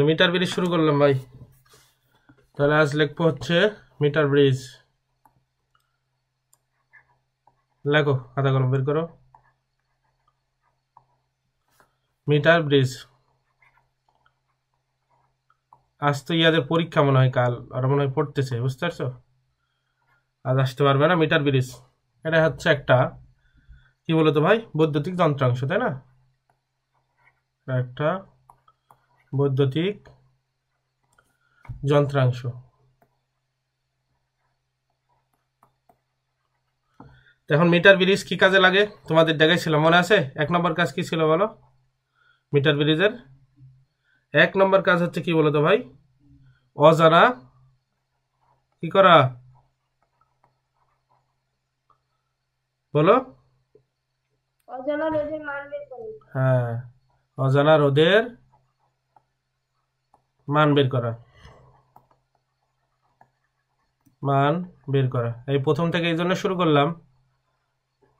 Metre bridge শুরু করলাম ভাই। তাহলে আজ লিখবো হচ্ছে মিটার ব্রিজ। লেখো, খাতা কলম বের করো। Metre bridge. আজ তো ইয়াদের পরীক্ষা মনে হয়, কাল আর মনে হয় পড়তেছে, বুঝতে পারছো? আজ আসতে পারবে না। মিটার ব্রিজ এটা হচ্ছে একটা কি বলতো ভাই, বৈদ্যুতিক যন্ত্রাংশ, তাই না? একটা বৈদ্যুতিক যন্ত্রাংশ। এখন মিটার ব্রিজ কি কাজে লাগে তোমাদের দেখাইছিলাম, মনে আছে? 1 নম্বর কাজ কি ছিল বলো? মিটার ব্রিজের 1 নম্বর কাজ হচ্ছে কি বলতো ভাই? অজানা কি করা বলো? অজানা রোদের মান বের করা। হ্যাঁ, অজানা রোদের মান বের করা। মান বের করা এই প্রথম থেকে এই জন্য শুরু করলাম,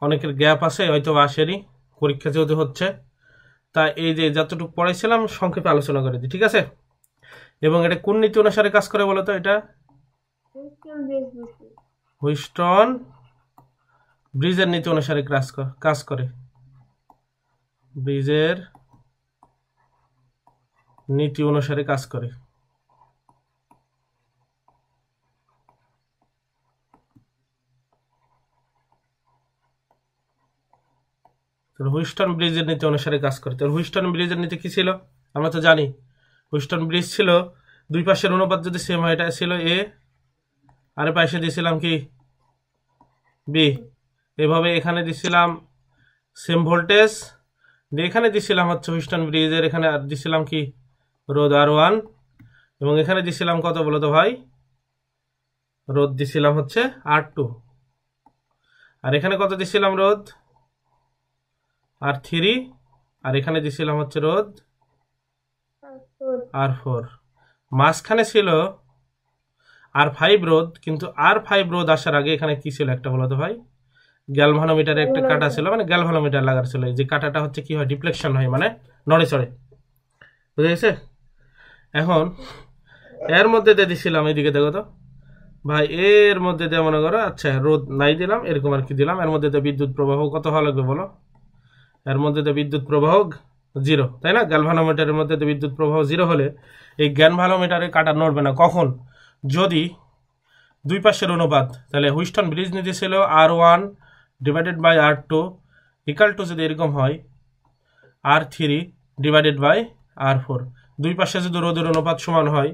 অনেকের গ্যাপ আছে, হয়তো আসেনি, পরীক্ষা যেহেতু হচ্ছে, তা এই যে যতটুকু পড়াইছিলাম সংক্ষেপে আলোচনা করে দিই, ঠিক আছে? এবং এটা কোন নীতি অনুসারে কাজ করে বলো তো? এটা হুইস্টন ব্রিজের নীতি অনুসারে কাজ করে। ব্রিজের নীতি অনুসারে কাজ করে। হুইস্টন ব্রিজের নীতি অনুসারে কাজ করে। তো হুইস্টন ব্রিজের নীতি কি ছিল আমরা তো জানি। হুইস্টন ব্রিজ ছিল দুই পাশের অনুপাত যদি সেম হয়, এটা ছিল এ, আর পাশে দিয়েছিলাম কি বি। এভাবে এখানে দিছিলাম সেম ভোল্টেজ, এখানে দিছিলাম হচ্ছে হুইস্টন ব্রিজের, এখানে আর দিছিলাম কি রোধ R1, এবং এখানে দিছিলাম কত বলো তো ভাই? রোধ দিছিলাম হচ্ছে R2, আর এখানে কত দিছিলাম? রোধ R3, আর এখানে দিছিলাম হচ্ছে রোধ R4। মাঝখানে ছিল R5 রোধ, কিন্তু R5 রোধ আসার আগে এখানে কি ছিল একটা বলো তো ভাই? গ্যালভানোমিটারে একটা কাটা ছিল, মানে গ্যালভানোমিটার লাগার ছিল। যে কাটাটা হচ্ছে কি হয়, ডিফ্লেকশন হয়, মানে নড়ে চড়ে, বুঝে গেছে? এখন এর মধ্যে দিয়ে দিছিলাম, এইদিকে দেখো তো ভাই, এর মধ্যে দিয়ে মনে করো, আচ্ছা রোদ নাই দিলাম, এরকম আর কি দিলাম, এর মধ্যে দিয়ে বিদ্যুৎ প্রবাহ কত হওয়া লাগবে বলো? এর মধ্যে দিয়ে বিদ্যুৎ প্রবাহ 0, তাই না? গ্যালভানোমিটারের মধ্যে দিয়ে বিদ্যুৎ প্রবাহ 0 হলে এই গ্যালভানোমিটারে কাটা নড়বে না। কখন? যদি দুই পাশের অনুপাত, তাহলে হুইস্টন ব্রিজ নীতি ছিল R1 divided by R2 equal to যদি এরকম হয় R3 ডিভাইডেড বাই R4। দুই পাশে যদি রোধের অনুপাত সমান হয়,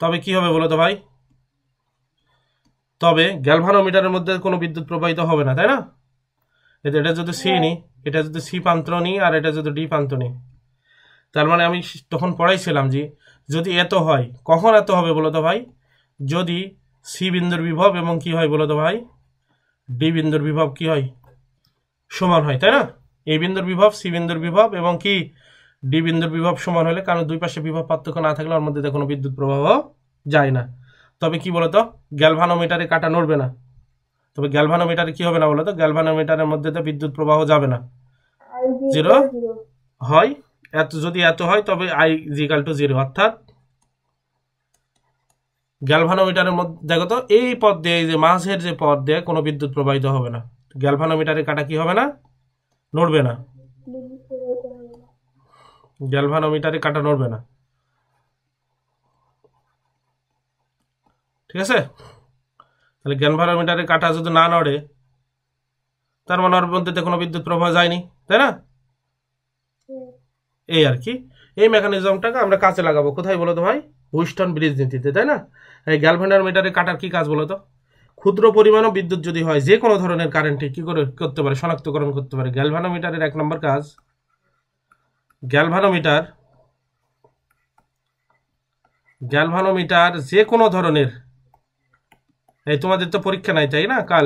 তবে কি হবে বলো তো ভাই? তবে গ্যালভানোমিটারের মধ্যে কোনো বিদ্যুৎ প্রবাহিত হবে না, তাই না? এটা যদি সি নি, এটা যদি সি প্রান্ত নি, আর এটা যদি ডি প্রান্ত নি, তার মানে আমি তখন পড়াইছিলাম যে যদি এত হয়, কখন এত হবে বলো তো ভাই? যদি সি বিন্দুর বিভব এবং কি হয় বলো তো ভাই? ডি বিন্দুর বিভব কি হয়? সমান হয়, তাই না? এই বিন্দুর বিভব, সি বিন্দুর বিভব এবং কি ডি বিন্দুর বিভব সমান হলে, কারণ দুই পাশে বিভব পার্থক্য না থাকলে ওর মধ্যে কোনো বিদ্যুৎ প্রবাহ যায় না। তবে কি বলতো, গ্যালভানোমিটারে কাটা নড়বে না। তবে গ্যালভানোমিটারে কি হবে না বলতো? গ্যালভানোমিটারের মধ্যে তো বিদ্যুৎ প্রবাহ যাবে না, 0 হয়। যদি এত হয় তবে I = 0, অর্থাৎ গ্যালভানোমিটারের মধ্যে দেখো তো এই পথ দিয়ে, এই যে মাঝের যে পথ দিয়ে কোনো বিদ্যুৎ প্রবাহিত হবে না। গ্যালভানোমিটারে কাটা কি হবে না? নড়বে না। গ্যালভানোমিটারে কাটা নড়বে না, ঠিক আছে? তাহলে গ্যালভানোমিটারে কাটা যদি না নড়ে, তার মানে ওর মধ্যে কোনো বিদ্যুৎ প্রবাহ যায়নি, তাই না? এই আর কি, এই মেকানিজমটাকে আমরা কাজে লাগাবো কোথায় বলো তো ভাই? হুইস্টন ব্রিজ নীতিতে, তাই না? এই গ্যালভানোমিটারে কাটার কি কাজ বলো তো? ক্ষুদ্র পরিমাণও বিদ্যুৎ যদি হয়, যে কোনো ধরনের কারেন্টে কি করে করতে পারে? শনাক্তকরণ করতে পারে। গ্যালভানোমিটারের 1 নম্বর কাজ, গ্যালভানোমিটার যে কোনো ধরনের, এই তোমাদের তো পরীক্ষা নাই তাই না? কাল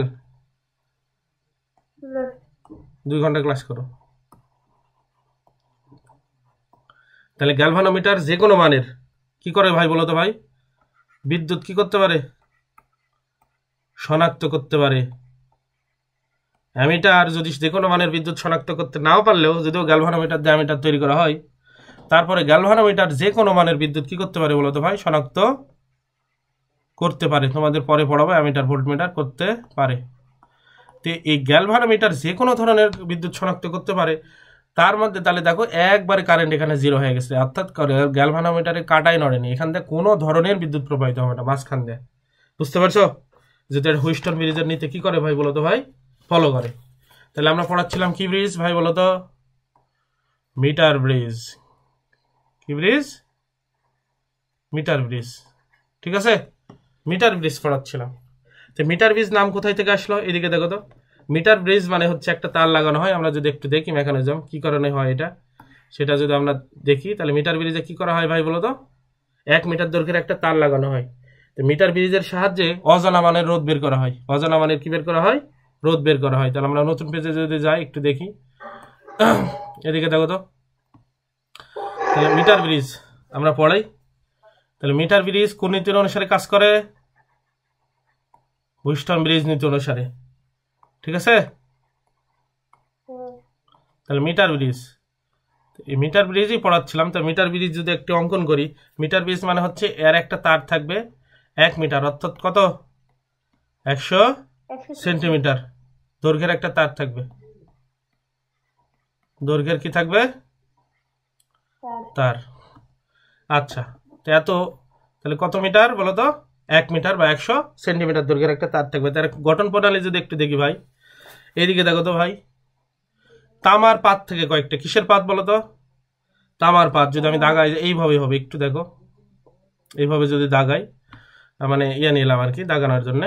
2 ঘন্টা ক্লাস করো। তাহলে গ্যালভানোমিটার যে কোনো মানের কি করে ভাই বলো তো ভাই? বিদ্যুৎ কি করতে পারে? শনাক্ত করতে পারে। অ্যামিটার যদি যে কোনো মানের বিদ্যুৎ শনাক্ত করতে নাও পারলেও, যদিও গ্যালভানোমিটার দিয়ে অ্যামিটার তৈরি করা হয়, তারপরে গ্যালভানোমিটার যে কোনো মানের বিদ্যুৎ কি করতে পারে বলতো ভাই, শনাক্ত করতে পারে। তোমাদের পরে পড়াবো অ্যামিটার ভোল্টমিটার করতে পারে। তো এই গ্যালভানোমিটার যে কোনো ধরনের বিদ্যুৎ শনাক্ত করতে পারে। তার মধ্যে তাহলে দেখো একবারে কারেন্ট এখানে জিরো হয়ে গেছে, অর্থাৎ গ্যালভানোমিটারে কাটাই নড়েনি, এখান থেকে কোনো ধরনের বিদ্যুৎ প্রবাহিত হবে না মাঝখান দিয়ে। বুঝতে পারছো? যেটা হুইস্টন ব্রিজের নিতে কি করে ভাই বলতো ভাই, ফলো করে। তাহলে আমরা পড়াচ্ছিলাম কি ব্রিজ ভাই বলতো, মিটার ব্রিজ। কি ব্রিজ? Metre bridge. ঠিক আছে, মিটার ব্রিজ পড়াচ্ছিলাম। তো মিটার ব্রিজ নাম কোথায় থেকে আসলো, এদিকে দেখো তো। মিটার ব্রিজ মানে হচ্ছে একটা তার লাগানো হয়, আমরা যদি একটু দেখি মেকানিজম কি কারণে হয় এটা, সেটা যদি আমরা দেখি, তাহলে মিটার ব্রিজে কি করা হয় ভাই বলতো, 1 মিটার দৈর্ঘ্যের একটা তার লাগানো হয়। তো মিটার ব্রিজের সাহায্যে অজানা মানের রোধ বের করা হয়। অজানা মানের কি বের করা হয়, রোধ বের করা হয়। তাহলে আমরা নতুন পেজে যদি যাই একটু দেখি, এদিকে দেখো তো। তাহলে মিটার ব্রিজ আমরা পড়াই। তাহলে মিটার ব্রিজ কোন নীতির অনুসারে কাজ করে, হুইস্টন ব্রিজ নীতি অনুসারে। ঠিক আছে, তাহলে মিটার ব্রিজ, এই মিটার ব্রিজই পড়াচ্ছিলাম। তো মিটার ব্রিজ যদি একটু অঙ্কন করি, মিটার ব্রিজ মানে হচ্ছে এর একটা তার থাকবে 1 মিটার, অর্থাৎ কত, 100 সেন্টিমিটার দৈর্ঘ্যের একটা তার থাকবে। দৈর্ঘ্যের কি থাকবে, তার। আচ্ছা, তো এত, তাহলে কত মিটার বলো তো, 1 মিটার বা 100 সেন্টিমিটার দৈর্ঘ্যের একটা তার থাকবে। তার গঠন প্রণালী যদি একটু দেখি ভাই, এইদিকে দেখো তো ভাই, তামার পাত থেকে কয়েকটা, কিসের পাত বলো তো, তামার পাত। যদি আমি দাগাই এইভাবে হবে, একটু দেখো, এইভাবে যদি দাগাই, মানে ইয়ে নিলাম আর কি দাগানোর জন্য,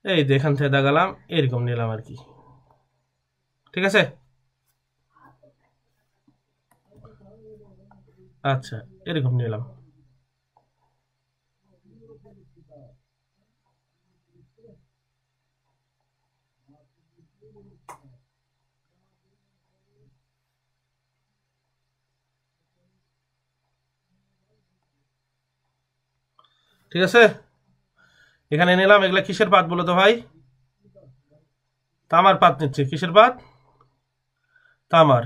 এই এখান থেকে দাগালাম, এরকম নিলাম আর কি। ঠিক আছে, আচ্ছা এরকম নিলাম। ঠিক আছে, এখানে নিলাম, এগুলা কিসের পাত বলো তো ভাই, তামার পাত নিচ্ছে। কিসের পাত, তামার।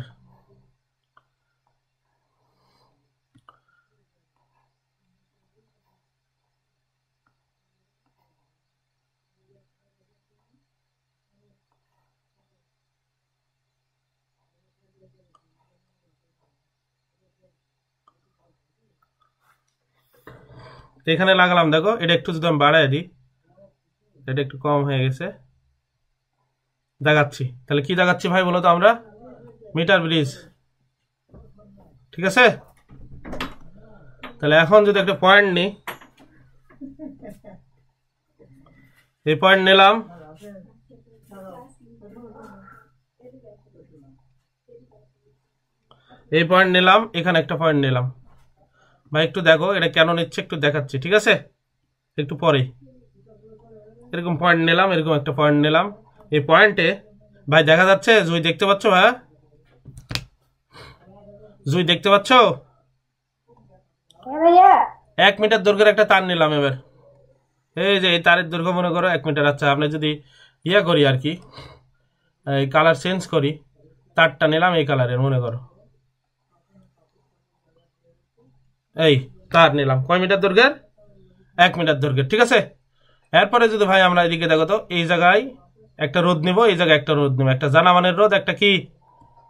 এখানে লাগালাম, দেখো এটা একটু যদি আমি বাড়াই দিই, এটা একটু কম হয়ে গেছে, দেখাচ্ছি। তাহলে কি দেখাচ্ছি ভাই বলো তো আমরা, মিটার ব্রিজ। ঠিক আছে, তাহলে এখন যদি একটা পয়েন্ট নিই, এই পয়েন্ট নিলাম, এই পয়েন্ট নিলাম, এখানে একটা পয়েন্ট নিলাম। ভাই একটু দেখো এটা কেন নিচ্ছে, একটু দেখাচ্ছি। ঠিক আছে, একটু পরে এরকম পয়েন্ট নিলাম, এরকম একটা পয়েন্ট নিলাম। এই পয়েন্টে ভাই দেখা যাচ্ছে, জুই দেখতে পাচ্ছ ভাই, জুই দেখতে পাচ্ছ, 1 মিটার দৈর্ঘ্যের একটা তার নিলাম। এবার এই যে এই তারের দৈর্ঘ্য মনে করো 1 মিটার। আচ্ছা, আমরা যদি ইয়ে করি আর কি, এই কালার চেঞ্জ করি, তারটা নিলাম এই কালারের মনে করো, এই তার নিলাম কয় মিটার দৈর্ঘ্যের, 1 মিটার দৈর্ঘ্যের। ঠিক আছে, এরপরে যদি ভাই আমরা এদিকে দেখো তো, এই জায়গায় একটা রোদ নিব, এই জায়গায় একটা রোদ নিব, একটা জানা মানের রোদ, একটা কি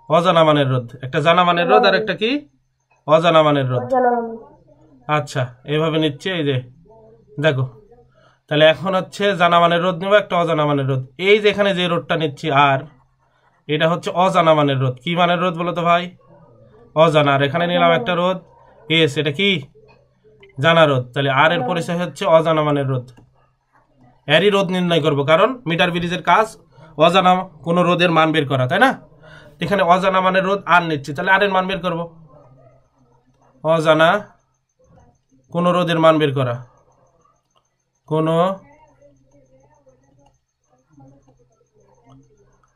অজানা মানের রোদ, একটা জানা মানের রোদ আর একটা কি অজানা মানের রোদ। আচ্ছা, এইভাবে নিচ্ছে, এই যে দেখো, তাহলে এখন হচ্ছে জানা মানের রোদ নিব, একটা অজানা মানের রোদ। এই যে এখানে যে রোদটা নিচ্ছি আর, এটা হচ্ছে অজানা মানের রোদ। কি মানের রোদ বলো তো ভাই, অজানা। আর এখানে নিলাম একটা রোদ এস, এটা কি জানা রোদ। তাহলে আর এর পরিচয় হচ্ছে অজানা মানের রোদ। এরই রোধ নির্ণয় করব, কারণ মিটার ব্রিজের কাজ অজানা কোনো রোধের মান বের করা, তাই না। এখানে অজানা মানের রোধ আর নিচ্ছি, তাহলে আর এর মান বের করব, অজানা কোনো রোধের মান বের করা, কোনো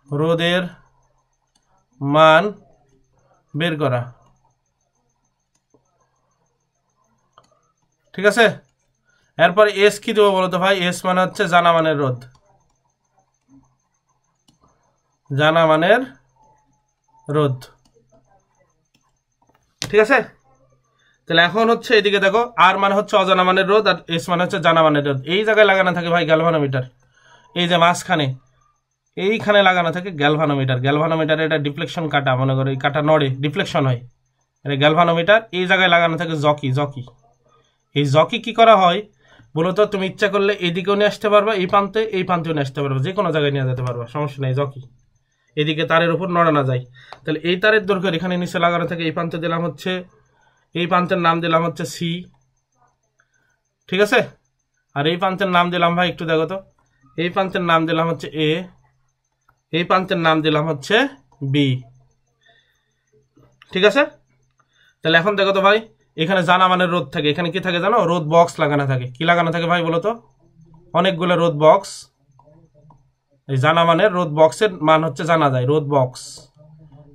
রোধের মান বের করা। ঠিক আছে, এরপর এস কি দেবো বলতো ভাই, এস মানে হচ্ছে জানা মানের রোধ, জানা মানের রোধ। ঠিক আছে? তাহলে এখন হচ্ছে এদিকে দেখো, আর মানে হচ্ছে অজানা মানের রোধ আর এস মানে হচ্ছে জানা মানের রোধ। এই জায়গায় লাগানো থাকে ভাই গ্যালভানোমিটার, এই যে মাঝখানে এইখানে লাগানো থাকে গ্যালভানোমিটার। গ্যালভানোমিটার এটা ডিফ্লেকশন কাটা, মনে করো এই কাটা নড়ে, ডিফ্লেকশন হয়, এটা গ্যালভানোমিটার। এই জায়গায় লাগানো থাকে জকি। জকি, এই জকি কি করা হয় মূলত, তুমি ইচ্ছা করলে এদিকেও নিয়ে আসতে পারবা, এই প্রান্তেও নিয়ে আসতে পারবা, যে কোনো জায়গায় নিয়ে যেতে পারবা, সমস্যা নেই। জকি এদিকে তারের উপর নড়ানো যায়। তাহলে এই তারের দৈর্ঘ্য এখানে নিচে লাগানো থাকে, এই প্রান্তে দিলাম হচ্ছে, এই প্রান্তের নাম দিলাম হচ্ছে সি, ঠিক আছে? আর এই প্রান্তের নাম দিলাম ভাই একটু দেখো তো, এই প্রান্তের নাম দিলাম হচ্ছে এ, এই প্রান্তের নাম দিলাম হচ্ছে বি, ঠিক আছে? তাহলে এখন দেখো তো ভাই, এখানে জানা মানের রোধ থাকে, এখানে কি থাকে জানো, রোধ বক্স লাগানো থাকে। কি লাগানো থাকে ভাই বলো তো, অনেকগুলো রোধ বক্স। এই জানা মানের রোধ বক্সের মান হচ্ছে জানা যায়, রোধ বক্স।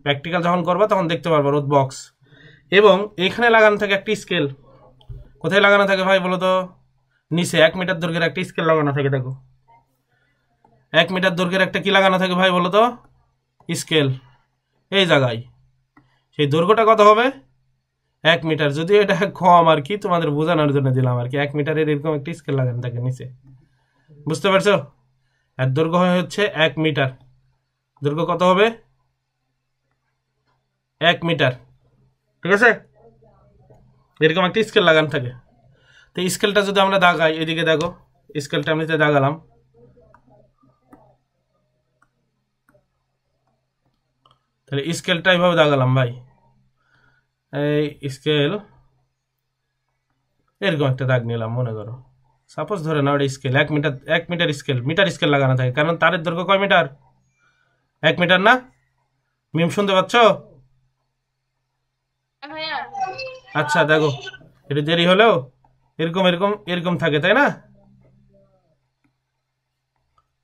প্র্যাকটিক্যাল যখন করবা তখন দেখতে পারবা রোধ বক্স। এবং এখানে লাগানো থাকে একটি স্কেল। কোথায় লাগানো থাকে ভাই বলো তো, নিচে 1 মিটার দৈর্ঘ্যের একটা স্কেল লাগানো থাকে। দেখো 1 মিটার দৈর্ঘ্যের একটা কি লাগানো থাকে ভাই বলো তো, স্কেল, এই জায়গায়। সেই দৈর্ঘ্যটা কত হবে, 1 মিটার। যদিও এটা কম আর কি, তোমাদের বোঝানোর জন্য দিলাম আর কি। 1 মিটারের এরকম একটি স্কেল লাগানো থাকে নিচে, বুঝতে পারছো? আর দৈর্ঘ্য হচ্ছে 1 মিটার। দৈর্ঘ্য কত হবে, 1 মিটার, ঠিক আছে? এরকম একটা স্কেল লাগানো থাকে। তো স্কেলটা যদি আমরা দাগাই, এদিকে দেখো স্কেলটা আমি দাগালাম, তাহলে স্কেলটা এইভাবে দাগালাম ভাই। এই স্কেল এরকম একটা দাগ নিলাম, মনে করো সাপোজ ধরে নাও এটা scale 1 metre, 1 metre scale, metre scale লাগানো থাকে, কারণ তারের দৈর্ঘ্য কয় মিটার, 1 মিটার না? মিম শুনতে পাচ্ছ? ভাইয়া আচ্ছা দেখো, এটা দেরি হলেও এরকম এরকম এরকম থাকে, তাই না?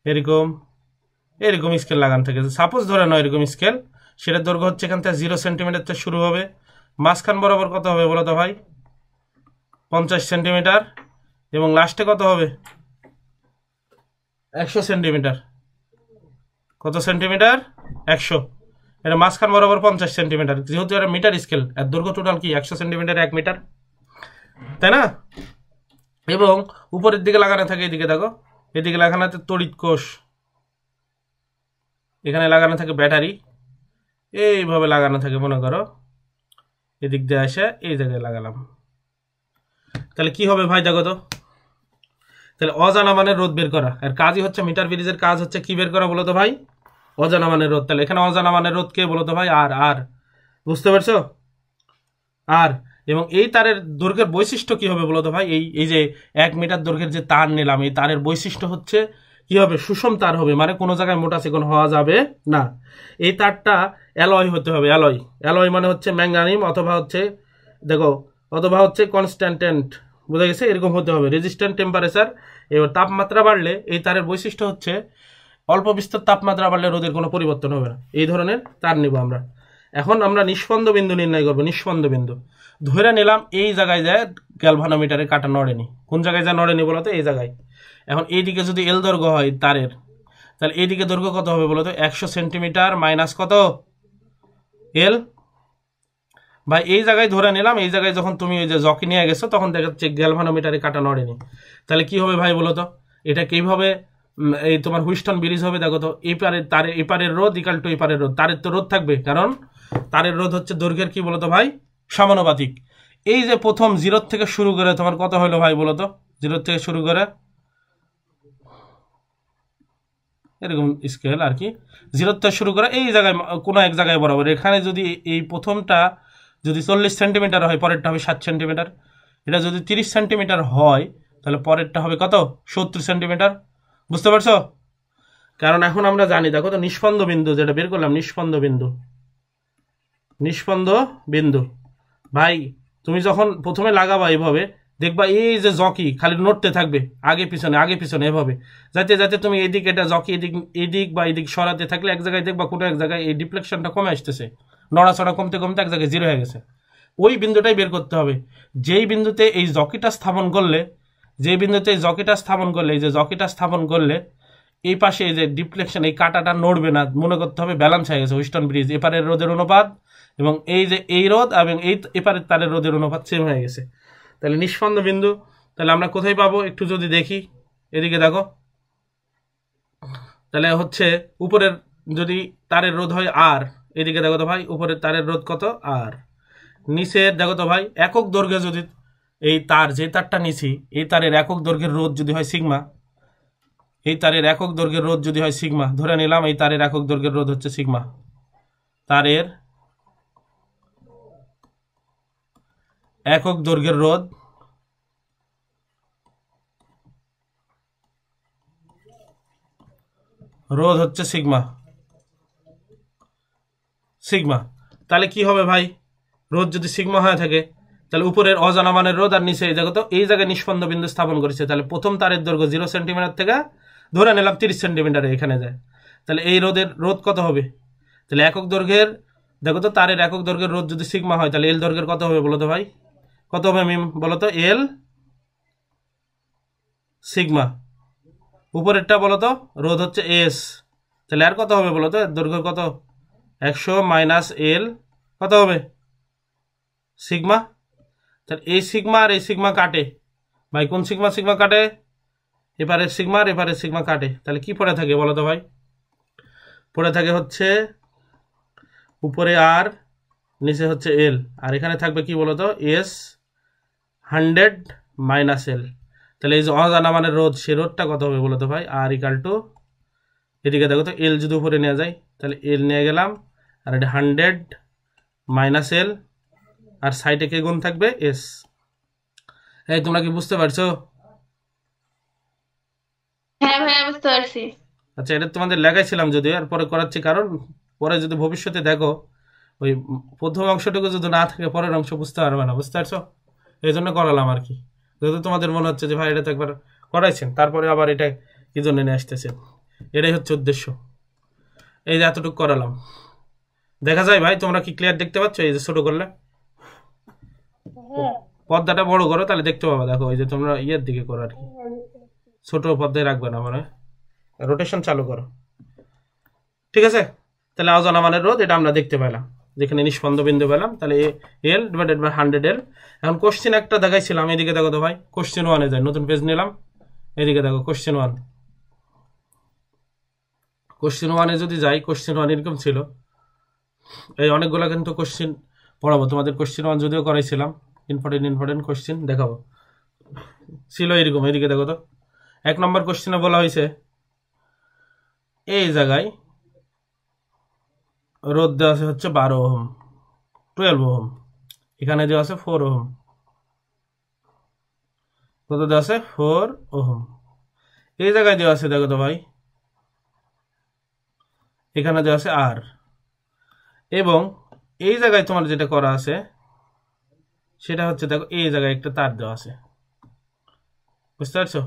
এরকম এরকম স্কেল লাগানো থাকে। সাপোজ ধরে নাও এরকম স্কেল, সেটার দৈর্ঘ্য হচ্ছে এখান থেকে 0 সেন্টিমিটার থেকে শুরু হবে, মাঝখান বরাবর কত হবে বলো তো ভাই, 50 সেন্টিমিটার, এবং লাস্টে কত হবে, 100 সেন্টিমিটার। কত সেন্টিমিটার, 100। এটা মাঝখান বরাবর 50 সেন্টিমিটার, যেহেতু এটা মিটার স্কেল, এর দৈর্ঘ্য টোটাল কি 100 সেন্টিমিটার, 1 মিটার, তাই না? এবং উপরের দিকে লাগানো থাকে, এদিকে দেখো, এদিকে লাগানো থাকে তড়িৎ কোষ, এখানে লাগানো থাকে ব্যাটারি, এইভাবে লাগানো থাকে, মনে করো এদিক দিয়ে আসে এই জায়গায় লাগালাম। তাহলে কি হবে ভাই দেখো তো, তাহলে অজানা মানের রোধ বের করা। আর কাজই হচ্ছে মিটার ব্রিজের কাজ হচ্ছে কি বের করা বলো তো ভাই, অজানা মানের রোধ। তাহলে এখানে অজানা মানের রোধ কে বলো তো ভাই, আর আর, বুঝতে পারছো? আর এবং এই তারের দৈর্ঘ্যের বৈশিষ্ট্য কি হবে বলো তো ভাই, এই এই যে 1 মিটার দৈর্ঘ্যের যে তার নিলাম, এই তারের বৈশিষ্ট্য হচ্ছে কি হবে, সুষম তার হবে, মানে কোনো জায়গায় মোটা চিকন হওয়া যাবে না। এই তারটা অ্যালয় হতে হবে, অ্যালয়। অ্যালয় মানে হচ্ছে ম্যাঙ্গানিম, অথবা হচ্ছে দেখো, অথবা হচ্ছে কনস্ট্যান্টেন্ট, বোঝা গেছে? এরকম হতে হবে, রেজিস্ট্যান্ট টেম্পারেচার। এবার তাপমাত্রা বাড়লে এই তারের বৈশিষ্ট্য হচ্ছে অল্প বিস্তর তাপমাত্রা বাড়লে রোদের কোনো পরিবর্তন হবে না। এই ধরনের তার নিব আমরা। এখন আমরা নিষ্পন্দ বিন্দু নির্ণয় করবো। নিষ্পন্দ বিন্দু ধরে নিলাম এই জায়গায় যায় গ্যালভানোমিটারে কাটা নড়েনি, কোন জায়গায় যায় নড়েনি বলতো, এই জায়গায়। এখন এইদিকে যদি এল দৈর্ঘ্য হয় তারের, তাহলে এইদিকে দৈর্ঘ্য কত হবে বলতো, 100 সেন্টিমিটার মাইনাস কত, এল। ভাই এই জায়গায় ধরে নিলাম, এই জায়গায় যখন তুমি ওই যে জকি নিয়ে গেছো তখন দেখাচ্ছে গ্যালভানোমিটারে কাটা নড়েনি। তাহলে কি হবে ভাই বলো তো, এটা কিভাবে এই তোমার হুইস্টন ব্রিজ হবে দেখো তো। এই পারের তারের এপারের রোধ ইকাল টু এপারের রোধ, তারের তো রোধ থাকবে, কারণ তারের রোধ হচ্ছে দৈর্ঘ্যের কি বলতো ভাই, সমানুপাতিক। এই যে প্রথম 0 থেকে শুরু করে তোমার কত হলো ভাই বলতো, 0 থেকে শুরু করে এরকম স্কেল আর কি, 0 থেকে শুরু করে এই জায়গায় কোনো এক জায়গায় বরাবর, এখানে যদি এই প্রথমটা যদি 40 সেন্টিমিটার হয়, পরেরটা হবে 60 সেন্টিমিটার। এটা যদি 30 সেন্টিমিটার হয়, তাহলে পরেরটা হবে কত, 70 সেন্টিমিটার। বুঝতে পারছো? কারণ এখন আমরা জানি দেখো তো, নিষ্পন্দ বিন্দু যেটা বের করলাম, নিষ্পন্দ বিন্দু, নিষ্পন্দ বিন্দু ভাই, তুমি যখন প্রথমে লাগাবা এইভাবে দেখবা এই যে জকি খালি নড়তে থাকবে আগে পিছনে আগে পিছনে, এভাবে যাতে যাতে তুমি এদিক এটা জকি এদিক এদিক বা এদিক সরাতে থাকলে এক জায়গায় দেখবা কোনো এক জায়গায় এই ডিফ্লেকশনটা কমে আসতেছে, নড়াচড়া কমতে কমতে এক জায়গায় 0 হয়ে গেছে। ওই বিন্দুটাই বের করতে হবে, যেই বিন্দুতে এই জকিটা স্থাপন করলে, যে বিন্দুতে এই জকিটা স্থাপন করলে, এই যে জকিটা স্থাপন করলে এই পাশে এই যে ডিফ্লেকশন, এই কাটাটা নড়বে না, মনে করতে হবে ব্যালেন্স হয়ে গেছে হুইস্টন ব্রিজ, এপারের রোদের অনুপাত এবং এই যে এই রোধ এবং এই এপারের তারের রোধের অনুপাত সেম হয়ে গেছে। তাহলে নিষ্পন্দ বিন্দু তাহলে আমরা কোথায় পাবো একটু যদি দেখি, এদিকে দেখো, তাহলে হচ্ছে উপরের যদি তারের রোধ হয় আর, এদিকে দেখো তো ভাই উপরের তারের রোধ কত আর, নিচের দেখো তো ভাই একক দৈর্ঘ্যে যদি এই তার যে তারটা নিছি এই তারের একক দৈর্ঘ্যের রোধ যদি হয় সিগমা, এই তারের একক দৈর্ঘ্যের রোধ যদি হয় সিগমা, ধরে নিলাম এই তারের একক দৈর্ঘ্যের রোধ হচ্ছে সিগমা, তারের একক দৈর্ঘ্যের রোধ রোধ হচ্ছে সিগমা সিগমা। তাহলে কি হবে ভাই, রোধ যদি সিগমা হয়ে থাকে তাহলে উপরের অজানা মানের রোধ আর নিচে এই জায়গা তো এই জায়গায় নিষ্পন্দ বিন্দু স্থাপন করেছে, তাহলে প্রথম তারের দৈর্ঘ্য 0 সেন্টিমিটার থেকে ধরে নিলাম 30 সেন্টিমিটারে এখানে যায়, তাহলে এই রোধের রোধ কত হবে, তাহলে একক দৈর্ঘ্যের দেখো তো তারের একক দৈর্ঘ্যের রোধ যদি সিগমা হয় তাহলে এল দৈর্ঘ্যের কত হবে বলো তো ভাই, কত হবে মিম বলো তো, এল সিগমা, উপরেরটা বলো তো রোধ হচ্ছে এস, তাহলে আর কত হবে বলো তো, দৈর্ঘ্য কত 100 মাইনাস এল কত হবে সিগমা, তাহলে এই সিগমা আর এই সিগমা কাটে ভাই, কোন সিগমা সিগমা কাটে, এপারের সিগমা আর এপারের সিগমা কাটে, তাহলে কি পড়ে থাকে বলো তো ভাই, পড়ে থাকে হচ্ছে উপরে আর নিচে হচ্ছে এল, আর এখানে থাকবে কি বলতো এস 100 মাইনাস এল, তাহলে এই যে অজানা মানের রোধ সে রোধটা কত হবে বলতো ভাই, আর ইকাল টু এদিকে দেখো তো এল যদি উপরে নেওয়া যায় তাহলে এল নিয়ে গেলাম আর এটা 100 মাইনাস এল আর সাইডে কে গুণ থাকবে এস। এই তোমরা কি বুঝতে পারছো? হ্যাঁ ভাইয়া বুঝতে পারছি। আচ্ছা এটা তোমাদের লেখাইছিলাম যদিও আর পরে করাচ্ছি, কারণ পরে যদি ভবিষ্যতে দেখো ওই প্রথম অংশটুকু যদি না থাকে পরের অংশ বুঝতে পারবে না, বুঝতে পারছো, এই জন্য করালাম আর কি, যেহেতু তোমাদের মনে হচ্ছে যে ভাই এটা তো একবার করাইছেন তারপরে আবার এটা কি জন্য নিয়ে আসতেছেন, এটাই হচ্ছে উদ্দেশ্য। এই যে এতটুকু করালাম, দেখা যায় ভাই তোমরা কি ক্লিয়ার দেখতে পাচ্ছ, এই যে ছোট করলে হ্যাঁ পর্দাটা বড় করো তাহলে দেখতে পাবা, দেখো এই যে তোমরা ইয়ের দিকে করো আর কি, ছোট পর্দায় রাখবে না, মানে রোটেশন চালু করো, ঠিক আছে। তাহলে অজানা মানের রোধ এটা আমরা দেখতে পেলাম, যেখানে নিষ্পন্দ বিন্দু পেলাম, তাহলে এল ডিভাইডেড বাই 100 এল। এখন কোশ্চেন একটা দেখাইছিলাম, এদিকে দেখো তো ভাই কোশ্চেন 1-এ যায়, নতুন পেজ নিলাম, এদিকে দেখো কোশ্চেন 1, কোশ্চেন 1-এ যদি যাই কোশ্চেন 1 এরকম ছিল, এই অনেকগুলো কিন্তু কোশ্চেন পড়াবো তোমাদের, কোশ্চেন 1 যদিও করাইছিলাম, ইম্পর্টেন্ট কোশ্চেন দেখাবো, ছিল এরকম। এদিকে দেখো তো 1 নম্বর কোশ্চেনে বলা হয়েছে এই জায়গায় রোধ দেওয়া আছে হচ্ছে 12 ওহম 12 ওহম, এখানে দেওয়া আছে 4 ওহম, কত দেওয়া আছে 4 ওহম, এই জায়গায় দেওয়া আছে দেখো তো ভাই এখানে দেওয়া আছে আর, এবং এই জায়গায় তোমার যেটা করা আছে সেটা হচ্ছে দেখো এই জায়গায় একটা তার দেওয়া আছে, বুঝতে পারছো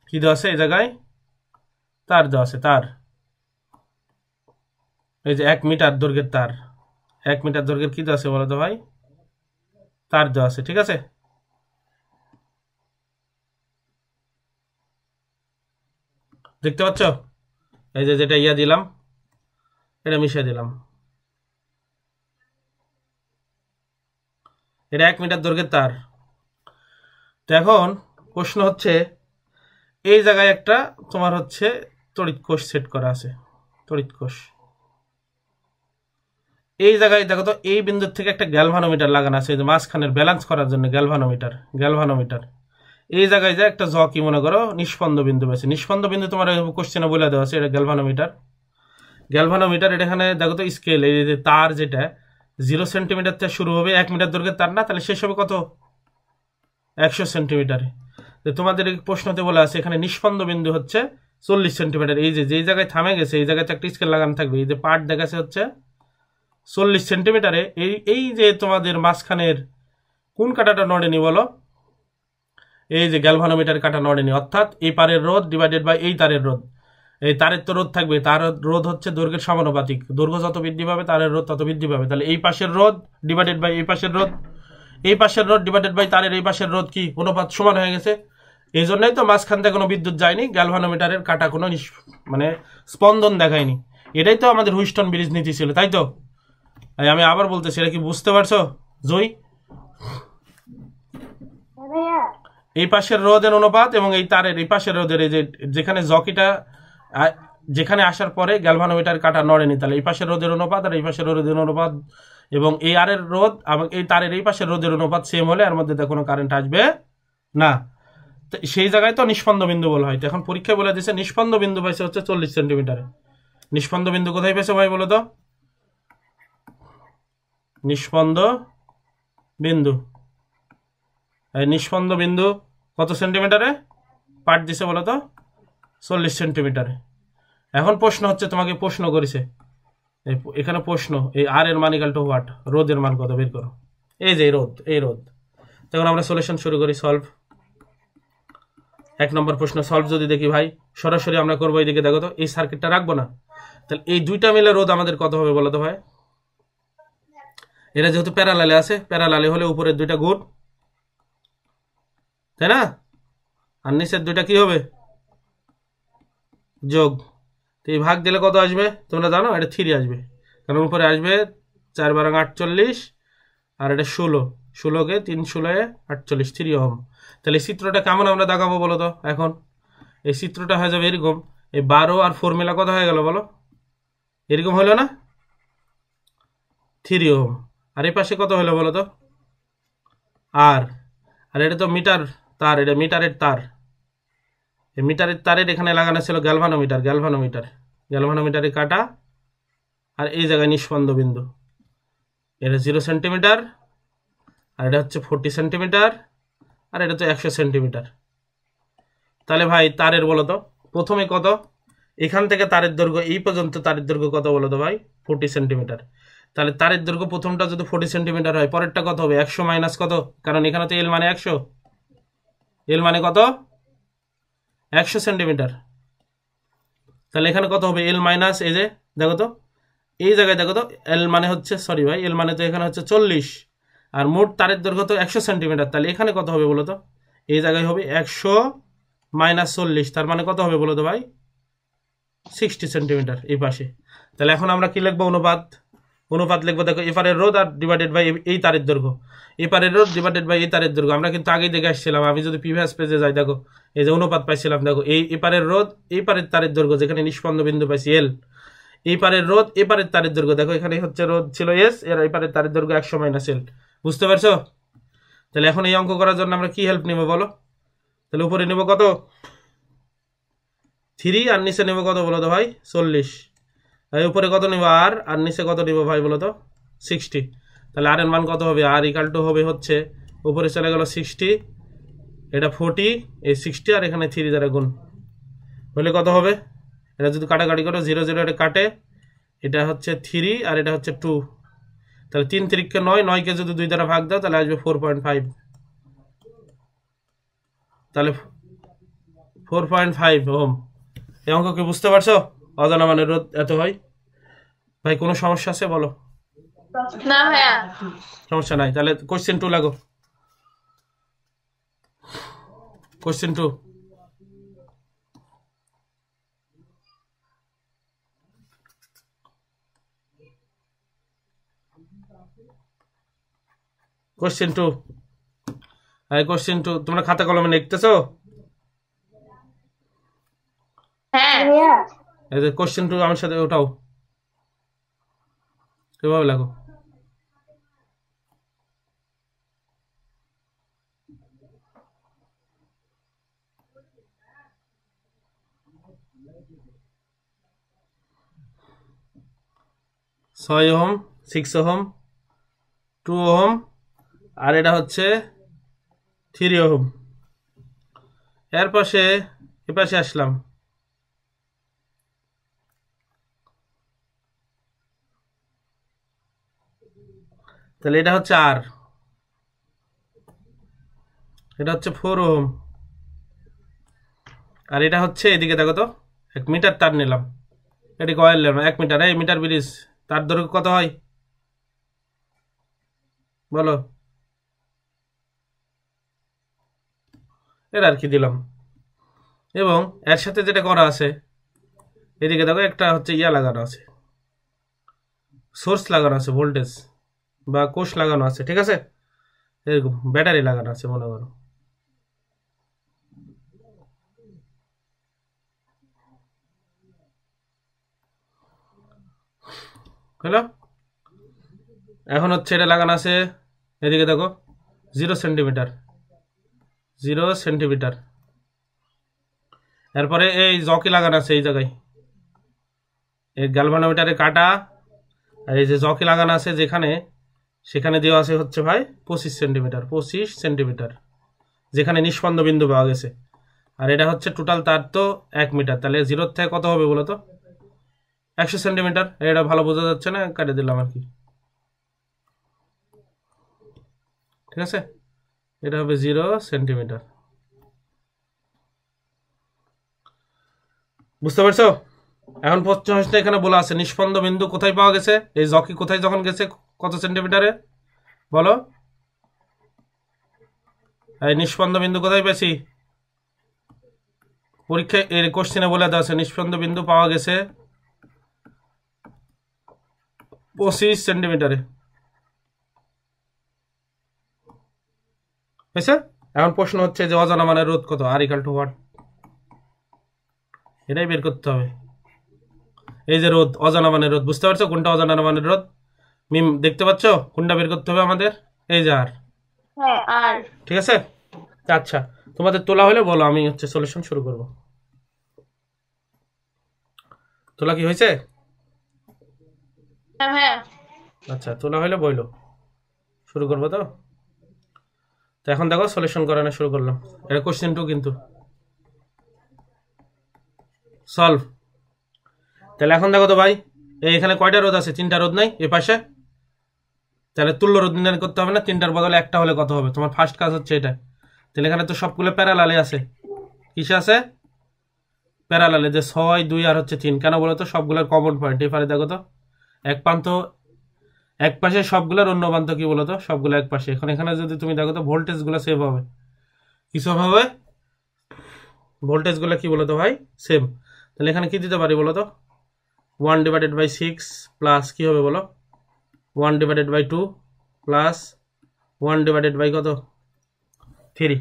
কি দেওয়া আছে, এই জায়গায় তার দেওয়া আছে, তার এই যে 1 মিটার দৈর্ঘ্যের তার, 1 মিটার দৈর্ঘ্যের কি দেওয়া আছে বলো তো ভাই, তার দেওয়া আছে, ঠিক আছে। দেখতে পাচ্ছ এই যে যেটা ইয়া দিলাম এটা মিশিয়ে দিলাম, এটা 1 মিটার দৈর্ঘ্যের তার। তো এখন প্রশ্ন হচ্ছে এই জায়গায় একটা তোমার হচ্ছে তড়িৎ কোষ সেট করা আছে, তড়িৎ কোষ এই জায়গায় দেখো তো এই বিন্দুর থেকে একটা গ্যালভানোমিটার লাগানো আছে, এই যে মাঝখানের ব্যালেন্স করার জন্য গ্যালভানোমিটার এই জায়গায় যে একটা কি মনে করো নিষ্পন্দ বিন্দু পেয়েছে, নিষ্পন্দ বিন্দু তোমার কোশ্চেনে বলে দেওয়া আছে, এটা গ্যালভানোমিটার এটা এখানে দেখো তো স্কেল, এই যে তার যেটা 0 সেন্টিমিটার থেকে শুরু হবে, 1 মিটার দৈর্ঘ্যের তার না, তাহলে শেষ হবে কত 100 সেন্টিমিটারে। তোমাদের প্রশ্নতে বলা আছে এখানে নিষ্পন্দ বিন্দু হচ্ছে 40 সেন্টিমিটার, এই যে যেই জায়গায় থামে গেছে এই জায়গায় একটা স্কেল লাগানো থাকবে, এই যে পার্ট দেখাচ্ছে হচ্ছে 40 সেন্টিমিটারে, এই যে তোমাদের মাঝখানের কোন কাটাটা নড়েনি বলো, এই যে গ্যালভানোমিটার কাটা নড়েনি, অর্থাৎ এই পারের রোধ ডিভাইডেড বাই এই তারের রোধ, এই তারের তো রোধ থাকবে, তার রোধ হচ্ছে দৈর্ঘ্যের সমানুপাতিক, দৈর্ঘ্য যত বৃদ্ধি পাবে তারের রোধ তত বৃদ্ধি পাবে, তাহলে এই পাশের রোধ ডিভাইডেড বাই এই পাশের রোধ, এই পাশের রোধ ডিভাইডেড বাই তারের এই পাশের রোধ কি অনুপাত সমান হয়ে গেছে, এই জন্যই তো মাঝখান থেকে কোনো বিদ্যুৎ যায়নি, গ্যালভানোমিটারের কাটা কোনো মানে স্পন্দন দেখায়নি, এটাই তো আমাদের হুইস্টন ব্রিজ নীতি ছিল, তাই তো আমি আবার বলতেছি, এটা কি বুঝতে পারছো জয়? হ্যাঁ ভাইয়া। এই পাশের রোধের অনুপাত এবং এই তারের এই পাশের রোধের এই যে যেখানে জকিটা যেখানে আসার পরে গ্যালভানোমিটার কাটা নড়েনি, তাহলে এই পাশের রোধের অনুপাত আর এই পাশের রোধের অনুপাত এবং এই আরের রোধ এবং এই তারের এই পাশের রোধের অনুপাত সেম হলে এর মধ্যে কোনো কারেন্ট আসবে না। তো সেই জায়গায় তো নিষ্পন্দ বিন্দু বলা হয়। তো এখন পরীক্ষায় বলে দিয়েছে নিষ্পন্দ বিন্দু পাইছে হচ্ছে 40 সেন্টিমিটারে। নিষ্পন্দ বিন্দু কোথায় পেয়েছে ভাই বলো তো? নিষ্পন্দ বিন্দু, নিষ্পন্দ বিন্দু কত সেন্টিমিটারে পাঠ দিছে বলো তো? 40 সেন্টিমিটারে। এখন প্রশ্ন হচ্ছে, তোমাকে প্রশ্ন করেছে এখানে প্রশ্ন, এই আর এর মান ইকাল টু হোয়াট, রোধের মান কত বের করো। এই যে রোধ, এই রোধ। তখন আমরা সলিউশন শুরু করি, সলভ। 1 নম্বর প্রশ্ন সলভ যদি দেখি ভাই, সরাসরি আমরা করবো। এইদিকে দেখো তো, এই সার্কিটটা রাখবো না, তাহলে এই দুইটা মিলে রোধ আমাদের কত হবে বলো তো ভাই? এরা যেহেতু প্যারালালে আছে, প্যারালালে হলে উপরের দুইটা গুণ, তাই না? আর নিচের দুইটা কি হবে? যোগ। তো এই ভাগ দিলে কত আসবে তোমরা জানো? এটা 3 আসবে, কারণ উপরে আসবে 4 বারং 48 আর এটা 16, 16কে 3 16 48, 3 ওহম। তাহলে এই চিত্রটা কেমন আমরা দেখাবো বলো তো? এখন এই চিত্রটা হয়ে যাবে এরকম, এই 12 আর ফর্মুলা কত হয়ে গেল বলো? এরকম হলো না? 3 ওহম। আর এই পাশে কত হলো বলো তো? আর আর এটা তো মিটার তার, এটা মিটারের তার। এই মিটারের তারের এখানে লাগানো ছিল গ্যালভানোমিটার, গ্যালভানোমিটারে কাটা, আর এই জায়গায় নিষ্পন্দ বিন্দু। এটা 0 সেন্টিমিটার, আর এটা হচ্ছে 40 সেন্টিমিটার, আর এটা তো 100 সেন্টিমিটার। তাহলে ভাই তারের বলো তো প্রথমে কত? এখান থেকে তারের দৈর্ঘ্য এই পর্যন্ত তারের দৈর্ঘ্য কত বলো তো ভাই? 40 সেন্টিমিটার। তাহলে তারের দৈর্ঘ্য প্রথমটা যদি 40 সেন্টিমিটার হয়, পরেরটা কত হবে? 100 মাইনাস কত, কারণ এখানে তো এল মানে 100, এল মানে কত? 100 সেন্টিমিটার। তাহলে এখানে কত হবে? এল মাইনাস, এই যে দেখো তো, এই জায়গায় দেখো তো, এল মানে হচ্ছে, সরি ভাই, এল মানে তো এখানে হচ্ছে 40, আর মোট তারের দৈর্ঘ্য তো 100 সেন্টিমিটার। তাহলে এখানে কত হবে বলো তো? এই জায়গায় হবে 100 মাইনাস 40, তার মানে কত হবে বলো তো ভাই? 60 সেন্টিমিটার এই পাশে। তাহলে এখন আমরা কি লিখবো? অনুপাত। অনুপাত লিখবো, দেখো এপারের রোধ আর ডিভাইডেড বাই এই তারের দৈর্ঘ্য, এপারের রোধ ডিভাইডেড বাই এই তারের দৈর্ঘ্য। আমরা কিন্তু আগেই দেখে আসছিলাম, আমি যদি প্রিভিয়াস পেজে যাই দেখো এই যে অনুপাত পাইছিলাম, দেখো এই এপারের রোধ এই পারের তারের দৈর্ঘ্য, যেখানে নিষ্পন্দ বিন্দু পাইছি এল, এই পারের রোধ এই পারের তারের দৈর্ঘ্য, দেখো এখানে হচ্ছে রোধ ছিল এস, এর এই পারের তারের দৈর্ঘ্য 100 মাইনাস এল। বুঝতে পারছো? তাহলে এখন এই অঙ্ক করার জন্য আমরা কি হেল্প নিব বলো? তাহলে উপরে নেব কত? 3, আর নিচে নেব কত বলো তো ভাই? 40। উপরে কত নিব? আর আর নিচে কত নিব ভাই বলো তো? 60। তাহলে আর এর মান কত হবে? আর ইকাল টু হবে হচ্ছে, উপরে চলে গেল 60, এটা 40, এই 60 আর এখানে 3 দ্বারা গুণ হলে কত হবে? এটা যদি কাটাকাটি করো 0 0 এটা কাটে, এটা হচ্ছে 3 আর এটা হচ্ছে 2, তাহলে 3 3 9, 9কে যদি 2 দ্বারা ভাগ দাও তাহলে আসবে 4.5। তাহলে 4.5 ওহম। এই অঙ্ক কি বুঝতে পারছো? অজানা মানের রোধ এত হয়। ভাই কোনো সমস্যা আছে বলো? না ভাইয়া। সমস্যা নাই। তাহলে কোশ্চেন 2 লাগো, কোশ্চেন 2। কোশ্চেন 2, কোশ্চেন 2 তোমরা খাতা কলমে লিখতেছো? হ্যাঁ ভাইয়া। এই যে কোশ্চেন 2 আমার সাথে ওঠাও, কিভাবে লাগো? ছয় ওহম, 6 ওহম, 2 ওহম, আর এটা হচ্ছে 3 ওহম। এর পাশে এ পাশে আসলাম, তাহলে এটা হচ্ছে আর, এটা হচ্ছে 4 ওহম, আর এটা হচ্ছে এদিকে দেখো তো 1 মিটার তার নিলাম, এটি কয়েল নিলাম 1 মিটার। এই মিটার ব্রিজ তার দৈর্ঘ্য কত হয় বলো? এর আর কি দিলাম, এবং এর সাথে যেটা করা আছে এদিকে দেখো একটা হচ্ছে ইয়া লাগানো আছে, সোর্স লাগানো আছে, ভোল্টেজ বা কোষ লাগানো আছে, ঠিক আছে, এরকম ব্যাটারি লাগানো আছে মনে করো। হলো, এখন হচ্ছে এটা লাগানো আছে, এদিকে দেখো 0 সেন্টিমিটার, 0 সেন্টিমিটার। এরপরে এই জকি লাগানো আছে এই জায়গায়, এই গ্যালভানোমিটারে কাটা, আর এই যে জকি লাগানো আছে যেখানে, সেখানে দেওয়া আছে হচ্ছে ভাই 25 সেন্টিমিটার, 25 সেন্টিমিটার, যেখানে নিষ্পন্দ বিন্দু পাওয়া গেছে। আর এটা হচ্ছে টোটাল তার তো 1 মিটার, তাহলে জিরোর থেকে কত হবে বলো তো? 100 সেন্টিমিটার। এটা ভালো বোঝা যাচ্ছে না, কাটে দিলাম আর কি, ঠিক আছে, এটা হবে 0 সেন্টিমিটার। বুঝতে পারছো? এখন প্রশ্নটা এখানে বলা আছে নিষ্পন্দ বিন্দু কোথায় পাওয়া গেছে, এই জকি কোথায় যখন গেছে, কত সেন্টিমিটারে বলো? এই নিষ্পন্দ বিন্দু কোথায় পেয়েছি? পরীক্ষায় এর কোশ্চেনে বলে দেওয়া আছে নিষ্পন্দ বিন্দু পাওয়া গেছে 25 সেন্টিমিটারে। হয়েছে? এখন প্রশ্ন হচ্ছে যে অজানা মানের রোধ কত, আর ইকাল টু হোয়াট, এটাই বের করতে হবে। এই যে রোধ, অজানা মানের রোধ, বুঝতে পারছো কোনটা অজানা মানের রোধ? মিম দেখতে পাচ্ছ কোনটা বের করতে হবে আমাদের? এই যে আর, হ্যাঁ আর ঠিক আছে। আচ্ছা, তোমাদের তোলা হলে বলো, আমি হচ্ছে সলিউশন শুরু করব। তোলা কি হয়েছে? হ্যাঁ হ্যাঁ আচ্ছা, তোলা হলে বইলো, শুরু করবো তো। তো এখন দেখো সলিউশন করানো শুরু করলাম। এটা কোশ্চেন 2 কিন্তু, সলভ। তাহলে এখন দেখো তো ভাই, এখানে কয়টা রোধ আছে? 3টা রোধ নাই এ পাশে, তাহলে তুল্য রোধ নির্ণয় করতে হবে না? 3টার বদলে একটা হলে কত হবে? তোমার ফার্স্ট কাজ হচ্ছে এটা। তাহলে এখানে তো সবগুলো প্যারালালে আছে, কিসে আছে? প্যারালালে, যে 6 2 আর হচ্ছে 3, কেন বলো তো? সবগুলোর কমন পয়েন্ট এপারে দেখো তো, এক প্রান্ত এক পাশে, সবগুলোর অন্য প্রান্ত কি বলো তো? সবগুলো এক পাশে। এখন এখানে যদি তুমি দেখো তো ভোল্টেজ গুলো সেভ হবে, কিছু হবে, ভোল্টেজ গুলো কি বলো তো ভাই? সেম। তাহলে এখানে কি দিতে পারি বলো তো? 1/6 প্লাস কি হবে বলো? 1/2 প্লাস 1/ কত? 3,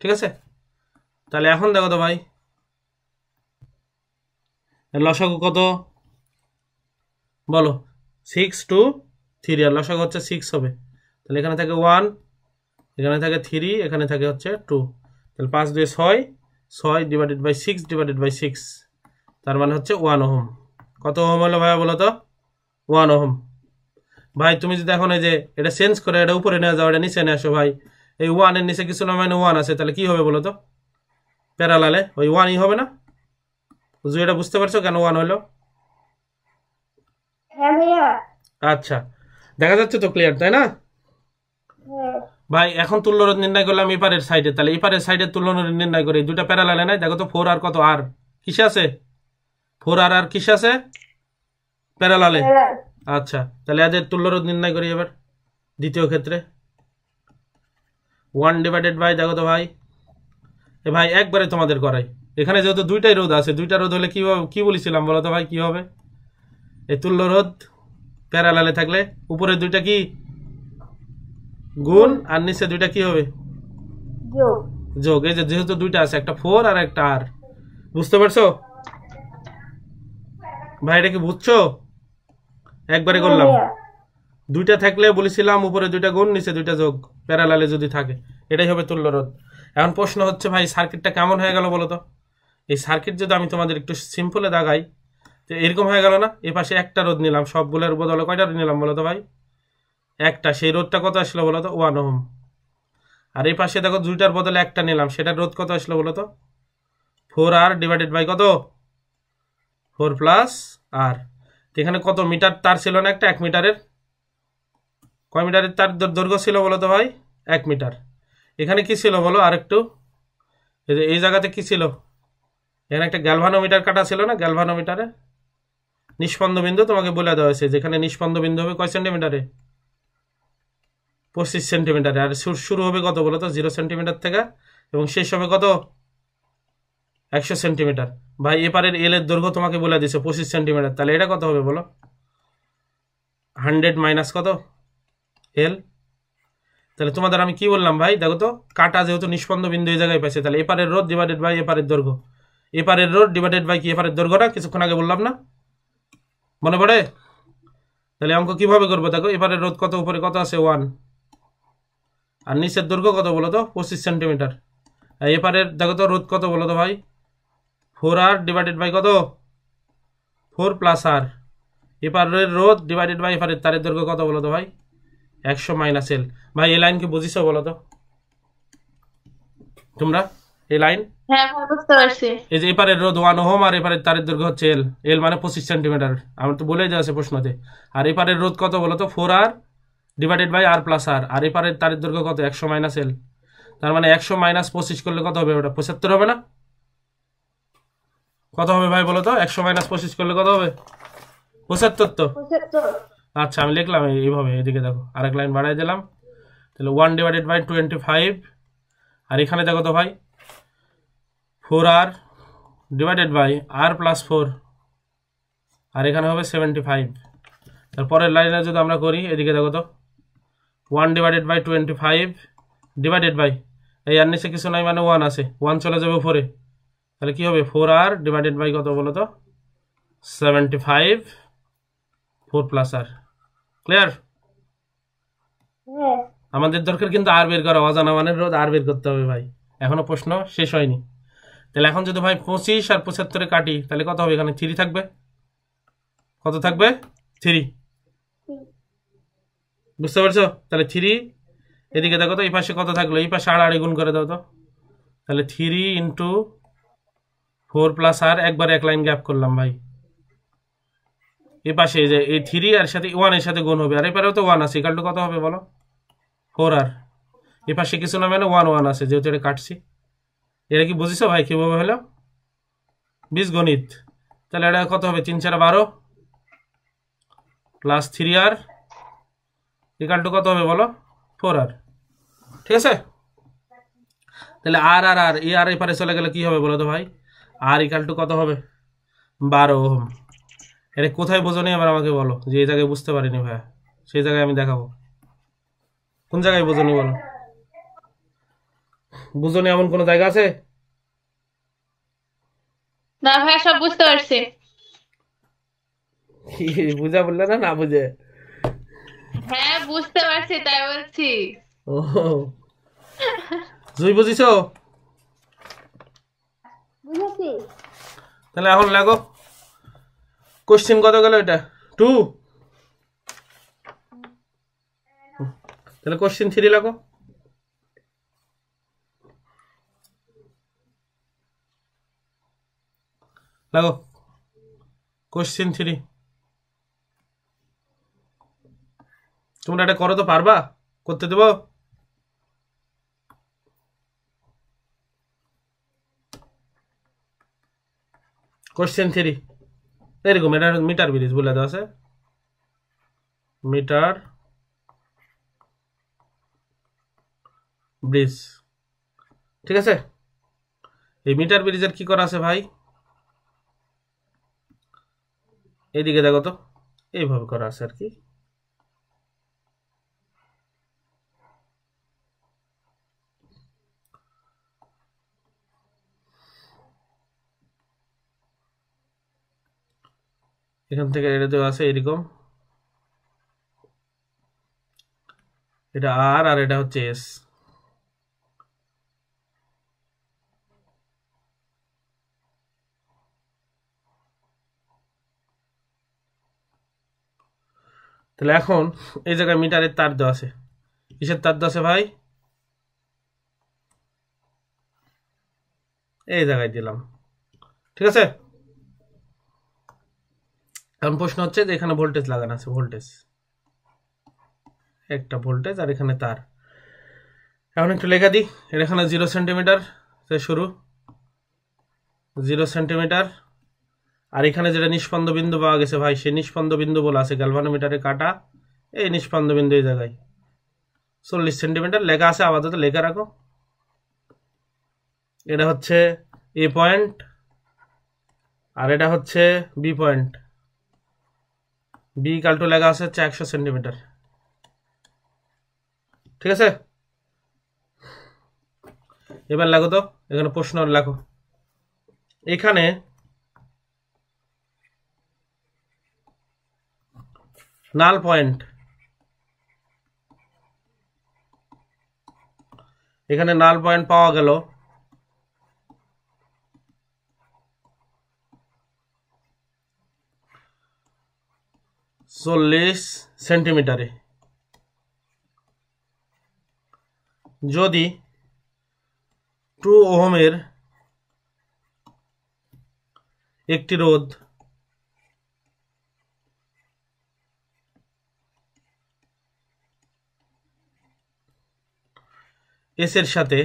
ঠিক আছে। তাহলে এখন দেখো তো ভাই, এর লসাগু কত বলো? 6 2 3, আর লসাগু হচ্ছে 6 হবে। তাহলে এখানে থাকে 1, এখানে থাকে 3, এখানে থাকে হচ্ছে 2। তাহলে 5 2 6, 6/6/6, তার মানে হচ্ছে 1 ওহম। কত ওহম হলো ভাইয়া বলো তো? 1 ওহম। ভাই তুমি যদি এখন এই যে এটা চেঞ্জ করে এটা উপরে নিয়ে যাও, এটা নিচে নিয়ে আসো ভাই, এই 1 এর নিচে কিছু না মানে 1 আছে, তাহলে কি হবে বলো তো? প্যারালালে ওই 1ই হবে না? বুঝো, এটা বুঝতে পারছো কেন 1 হলো? হ্যাঁ ভাইয়া আচ্ছা, দেখা যাচ্ছে তো, ক্লিয়ার তাই না হ্যাঁ ভাই? এখন তুল্য রোধ নির্ণয় করলাম এপারের সাইডে, তাহলে এপারের সাইডে তুল্য রোধ নির্ণয় করি, দুটা প্যারালালে নাই, দেখো তো 4 আর কত আর কিসে আছে? 4 আর কিসে আছে? প্যারালালে। হ্যাঁ আচ্ছা, তাহলে এদের তুল্য রোধ নির্ণয় করি এবার দ্বিতীয় ক্ষেত্রে। 1/, দেখো তো ভাই, এ ভাই একবারে তোমাদের করাই, এখানে যেহেতু দুইটাই রোধ আছে, দুইটা রোধ হলে কি হবে, কি বলেছিলাম বলো তো ভাই? কি হবে? এই তুল্য রোধ প্যারালালে থাকলে উপরে দুইটা কি গুণ, আর নিচে দুইটা কি হবে? যোগ। যোগ। এই যে যেহেতু দুইটা আছে, একটা 4 আর একটা আর, বুঝতে পারছো ভাই? এটা কি বুঝছো? একবারে হ্যাঁ করলাম। ভাইয়া দুইটা থাকলে বলেছিলাম উপরে দুইটা গুণ, নিচে দুইটা যোগ, প্যারালালে যদি থাকে, এটাই হবে তুল্য রোধ। এখন প্রশ্ন হচ্ছে ভাই সার্কিটটা কেমন হয়ে গেল বলো তো? এই সার্কিট যদি আমি তোমাদের একটু সিম্পলে দাগাই, তো এরকম হয়ে গেল না? এ পাশে একটা রোধ নিলাম, সবগুলোর বদলে কয়টা রোধ নিলাম বলো তো ভাই? একটা। সেই রোধটা কত আসলো বলো তো? 1 ওহম। আর এই পাশে দেখো দুইটার বদলে একটা নিলাম, সেটার রোধ কত আসলো বলো তো? 4R/, কত? 4 প্লাস আর। এখানে কত মিটার তার ছিল না একটা? 1 মিটারের, কয় মিটারের তার দৈর্ঘ্য ছিল বলো তো ভাই? 1 মিটার। এখানে কি ছিল বলো আরেকটু? এই জায়গাতে কি ছিল? এখানে একটা গ্যালভানোমিটার কাটা ছিল না? গ্যালভানোমিটারে নিষ্পন্দ বিন্দু তোমাকে বলে দেওয়া হয়েছে, যেখানে নিষ্পন্দ বিন্দু হবে কয় সেন্টিমিটারে? 25 সেন্টিমিটারে। আর শুরু হবে কত বলো তো? 0 সেন্টিমিটার থেকে, এবং শেষ হবে কত? 100 সেন্টিমিটার। ভাই এপারের এল এর দৈর্ঘ্য তোমাকে বলে দিছে 25 সেন্টিমিটার, তাহলে এটা কত হবে বলো? 100 মাইনাস কত এল। তাহলে তোমাদের আমি কি বললাম ভাই, দেখো তো কাটা যেহেতু নিষ্পন্দ বিন্দু এই জায়গায় পাইছে, তাহলে এপারের রোধ ডিভাইডেড বাই এপারের দৈর্ঘ্য, এপারের রোধ ডিভাইডেড বাই কি এপারের দৈর্ঘ্যটা কিছুক্ষণ আগে বললাম না, মনে পড়ে? তাহলে অঙ্ক কিভাবে করবো, দেখো এপারের রোধ কত, উপরে কত আছে 1, আর নিচের দৈর্ঘ্য কত বলো তো 25 সেন্টিমিটার। আর এপারের দেখো তো রোধ কত বলো তো ভাই, 4r ডিভাইডেড বাই কত 4 প্লাস আর। এপারের রোধ ডিভাইডেড বাই এপারের তারের দৈর্ঘ্য কত বলো তো ভাই 100 মাইনাস এল। ভাই এই লাইন কি বুঝিছো বলো তো তোমরা, এই লাইন? হ্যাঁ ভাই বুঝতে পারছি। এই যে এপারের রোধ 1 ওহম আর এপারের তারের দৈর্ঘ্য হচ্ছে এল, এল মানে 25 সেন্টিমিটার, আমার তো বলেই দেওয়া আছে প্রশ্নতে। আর এপারের রোধ কত বলো তো 4r divided by R plus r, আর এপারের তারের দৈর্ঘ্য কত 100 মাইনাস এল। তার মানে 100 মাইনাস 25 করলে কত হবে, ওটা 75 হবে না? কত হবে ভাই বলো তো, 100 মাইনাস 25 করলে কত হবে 75 তো। 75। আচ্ছা আমি লিখলাম এইভাবে, এদিকে দেখো আরেক লাইন বাড়াই দিলাম, তাহলে 1 ডিভাইডেড বাই 25, আর এখানে দেখো তো ভাই 4r divided by R plus 4, আর এখানে হবে 75। তারপরের লাইনে যদি আমরা করি, এদিকে দেখো তো 1 ডিভাইডেড বাই 25 ডিভাইডেড বাই, এই আর নিচে কিছু নাই মানে 1 আছে, 1 চলে যাবে 4-এ, তাহলে কি হবে 4r ডিভাইডেড বাই কত বলো তো 75, 4 প্লাস আর। ক্লিয়ার? হ্যাঁ আমাদের দরকার কিন্তু আর বের করা, অজানা মানের রোধ আর বের করতে হবে ভাই, এখনো প্রশ্ন শেষ হয়নি। তাহলে এখন যদি ভাই 25 আর 75 কাটি, তাহলে কত হবে, এখানে 3 থাকবে, কত থাকবে 3, বুঝতে পারছো? তাহলে 3, এদিকে দেখো তো এই পাশে কত থাকলো, এই পাশে আড়াআড়ি গুণ করে দাও তো, তাহলে 3 ইন্টু 4 প্লাস আর, একবার এক লাইন গ্যাপ করলাম ভাই, এই পাশে এই যে এই 3 আর সাথে 1 এর সাথে গুণ হবে, আর এপারেও তো 1 আছে, ইকাল টু কত হবে বলো 4r, এই পাশে কিছু না মানে 1 আছে, যেহেতু এটা কাটছি। এটা কি বুঝিছো ভাই কিভাবে হলো বীজগণিত? তাহলে এটা কত হবে 3 4 12 প্লাস 3r ইকাল টু কত হবে বলো 4r। ঠিক আছে, তাহলে আর আর আর এই আর এপারে চলে গেলে কি হবে বলো তো ভাই, আর ইকাল টু কত হবে 12 ওহম। এটা কোথায় বোঝনি আবার আমাকে বলো, যে এই জায়গায় বুঝতে পারিনি ভাইয়া, সেই জায়গায় আমি দেখাবো। কোন জায়গায় বোঝনি বলো, বুঝনি এমন কোন জায়গা আছে? না ভাই সব বুঝতে পারছি। বুঝা বললে না, না বুঝে? হ্যাঁ বুঝতে পারছি তাই বলছি। ও তুই বুঝিছো? বুঝেছি। তাহলে এখন লাগো, কোশ্চেন কত গেল এটা 2, তাহলে কোশ্চেন 3 লাগো। লাগো কোশ্চেন 3, তোমরা এটা করো তো, পারবা করতে দেবো? কোশ্চেন 3 এরকম, এটা মিটার ব্রিজ বলে দেওয়া আছে, মিটার ব্রিজ। ঠিক আছে, এই মিটার ব্রিজের কি করা আছে ভাই, এইদিকে দেখো তো এইভাবে করা আছে আর কি। এখান থেকে এটা দেওয়া আছে এরকম, এটা আর আর এটা হচ্ছে এস। তাহলে এখন এই জায়গায় মিটারের তার দেওয়া আছে, কিসের তার দেওয়া আছে ভাই, এই জায়গায় দিলাম। ঠিক আছে, এখন প্রশ্ন হচ্ছে যে এখানে ভোল্টেজ লাগানো আছে, ভোল্টেজ একটা ভোল্টেজ, আর এখানে তার। এখন একটু লেখা দিই, এটা এখানে 0 সেন্টিমিটার শুরু, 0 সেন্টিমিটার, আর এখানে যেটা নিষ্পন্দ বিন্দু পাওয়া গেছে ভাই, সেই নিষ্পন্দ বিন্দু বলা আছে গ্যালভানোমিটারে কাটা, এই নিষ্পন্দ বিন্দু এই জায়গায় 40 সেন্টিমিটার লেখা আছে, আপাতত লেখা রাখো। এটা হচ্ছে এ পয়েন্ট, আর এটা হচ্ছে B point, B equal to লেখা আছে হচ্ছে 100 সেন্টিমিটার। ঠিক আছে, এবার লেখো তো, এখানে প্রশ্ন লেখো। এখানে নাল পয়েন্ট, এখানে নাল পয়েন্ট পাওয়া গেল 40 সেন্টিমিটারে। যদি 2 ওহমের একটি রোধ এস এর সাথে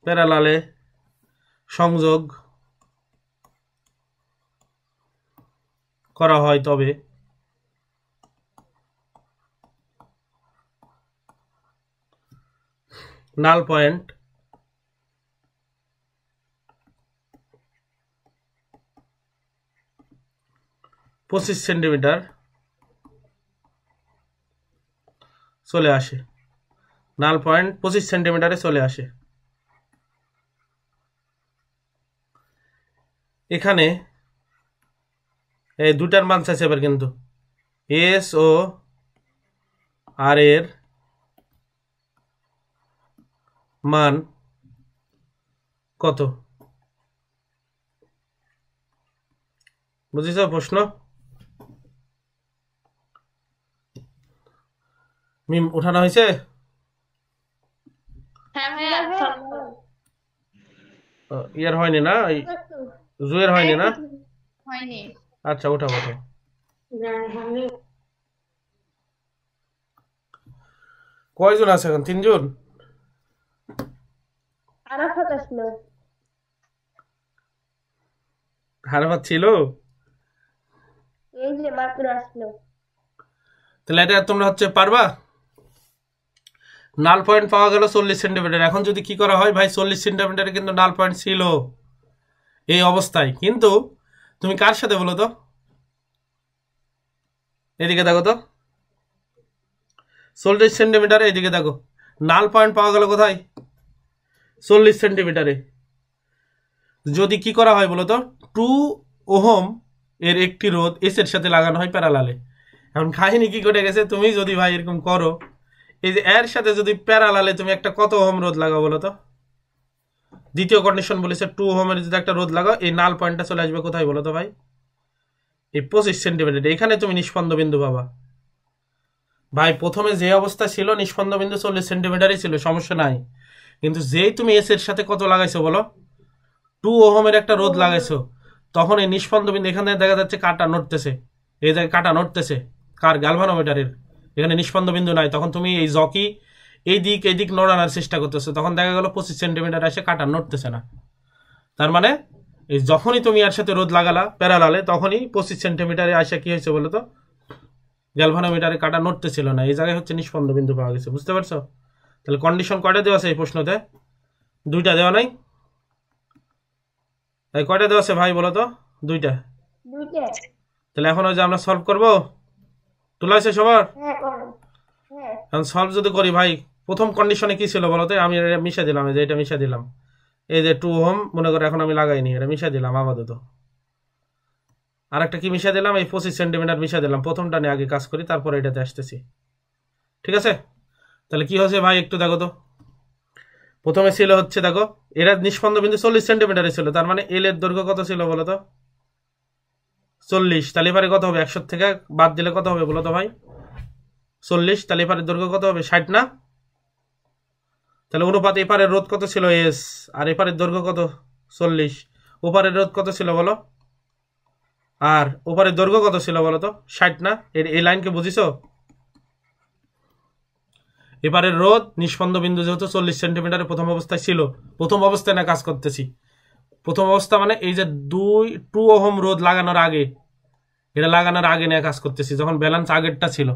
প্যারালালে সংযোগ করা হয়, তবে নাল পয়েন্ট পঁচিশ সেন্টিমিটার চলে আসে। নাল পয়েন্ট 25 সেন্টিমিটারে চলে আসে। এখানে এই দুটার মান চাইছে এবার, কিন্তু এস ও আর এর মান কত, বুঝেছ প্রশ্ন? মিম উঠানো হয়েছে? ইয়ার হয়নি না, জুয়ের হয়নি না? আচ্ছা, উঠাও উঠাও। কয়জন আছে এখন? 3 জন? আরাফাত আসলো। হারাফাত ছিল? এই যে মাত্র আসলো। তাহলে এটা তোমরা হচ্ছে পারবা? নাল পয়েন্ট পাওয়া গেল 40 সেন্টিমিটার। এখন যদি কি করা হয় ভাই, 40 সেন্টিমিটারে কিন্তু নাল পয়েন্ট ছিল এই অবস্থায়, কিন্তু তুমি কার সাথে বলো তো? এদিকে দেখো তো, 40 সেন্টিমিটারে, এদিকে দেখো, নাল পয়েন্ট পাওয়া গেল কোথায়? 40 সেন্টিমিটারে। যদি কি করা হয় বলো তো, 2 ওহম এর একটি রোধ এস এর সাথে লাগানো হয় প্যারালালে। এখন কাহিনী কি ঘটে গেছে, তুমি যদি ভাই এরকম করো, এই যে এর সাথে যদি প্যারালালে তুমি একটা কত ওহম রোধ লাগাও বলো তো? দ্বিতীয় কন্ডিশন বলেছে 2 ওহমের যদি একটা রোধ লাগাও, এই নাল পয়েন্টটা চলে আসবে কোথায় বলো তো ভাই? এই 25 সেন্টিমিটার। এখানে তুমি নিষ্পন্দ বিন্দু পাবা। ভাই প্রথমে যে অবস্থা ছিল নিষ্পন্দ বিন্দু 40 সেন্টিমিটারই ছিল, সমস্যা নাই। কিন্তু যেই তুমি এস এর সাথে কত লাগাইছো বলো? 2 ওহমের একটা রোধ লাগাইছো, তখন এই নিষ্পন্দ বিন্দু এখানে দেখা যাচ্ছে কাটা নড়তেছে, এই জায়গায় কাটা নড়তেছে। কার? গ্যালভানোমিটারের। এখানে নিষ্পন্দ বিন্দু নাই, তখন তুমি এই জকি এই দিক নড়ানোর চেষ্টা করতেছো, তখন দেখা গেল 25 সেন্টিমিটার এসে কাটা নড়তেছে না। তার মানে এই যখনই তুমি এর সাথে রোধ লাগালা প্যারালালে, তখনই 25 সেন্টিমিটারে আসে কি হয়েছে বলো তো? গ্যালভানোমিটারে কাটা নড়তেছিল না, এই জায়গায় হচ্ছে নিষ্পন্দ বিন্দু পাওয়া গেছে। বুঝতে পারছো? তাহলে কন্ডিশন কয়টা দেওয়া আছে এই প্রশ্নতে? 2টা দেওয়া নাই? তাই কয়টা দেওয়া আছে ভাই বলো তো? 2টা। তাহলে এখন ওই যে আমরা সলভ করবো, তোলা আছে সবার? এখন সলভ যদি করি ভাই, প্রথম কন্ডিশনে কি ছিল বলতো? আমি এটা মিশে দিলাম, এই যে এটা মিশে দিলাম, এই যে 2 ওহম মনে করে এখন আমি লাগাইনি, এটা মিশে দিলাম আপাতত। আর একটা কি মিশে দিলাম? এই 25 সেন্টিমিটার মিশে দিলাম। প্রথমটা নিয়ে আগে কাজ করি, তারপরে এটাতে আসতেছি। ঠিক আছে, তাহলে কি হচ্ছে ভাই একটু দেখো তো। প্রথমে ছিল হচ্ছে দেখো, এরা নিষ্পন্দ বিন্দু 40 সেন্টিমিটারে ছিল, তার মানে এল এর দৈর্ঘ্য কত ছিল বলো তো? 40। তাহলে এবারে কত হবে? 100 থেকে বাদ দিলে কত হবে বলো তো ভাই? 40। তাহলে এপারের দৈর্ঘ্য কত হবে? 60 না? তাহলে অনুপাত এপারের রোধ কত ছিল? এস। আর এপারের দৈর্ঘ্য কত? 40। ওপারের রোধ কত ছিল বলো? আর ওপারের দৈর্ঘ্য কত ছিল বলো তো? 60 না? এই লাইনকে বুঝিছো? এপারের রোধ নিষ্পন্দ বিন্দু যেহেতু 40 সেন্টিমিটারের প্রথম অবস্থায় ছিল, প্রথম অবস্থায় না কাজ করতেছি, প্রথম অবস্থা মানে এই যে 2 ওহম রোধ লাগানোর আগে, এটা লাগানোর আগে নিয়ে কাজ করতেছি, যখন ব্যালেন্স আগেরটা ছিল,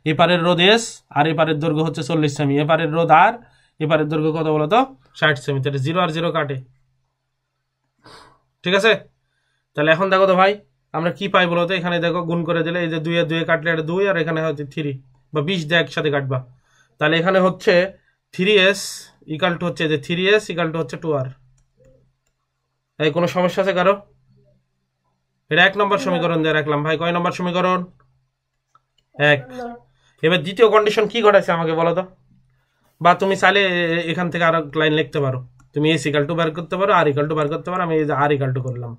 এপারের রোধ এস আর এপারের দৈর্ঘ্য হচ্ছে 40 সেমি, এপারের রোধ আর এপারের দৈর্ঘ্য কত বলতো 60 সেমি, তাহলে 0 আর 0 কাটে। ঠিক আছে, তাহলে এখন দেখো তো ভাই আমরা কি পাই বলতো, এখানে দেখো গুণ করে দিলে এই যে 2 এ 2 কাটলে এটা 2 আর এখানে হচ্ছে 3 বা 20 দিয়ে একসাথে কাটবা, তাহলে এখানে হচ্ছে 3s ইকাল টু হচ্ছে যে 3s ইকাল টু হচ্ছে 2r। এই কোনো সমস্যা আছে কারো? এটা 1 নম্বর সমীকরণ দিয়ে রাখলাম ভাই। কয় নম্বর সমীকরণ? 1। এবার দ্বিতীয় কন্ডিশন কি ঘটাইছে আমাকে বলো তো, বা তুমি চাইলে এখান থেকে আরো লাইন লিখতে পারো, তুমি এস ইকাল টু বার করতে পারো, আর ইকাল টু বার করতে পারো। আমি এই যে আর ইকাল টু করলাম,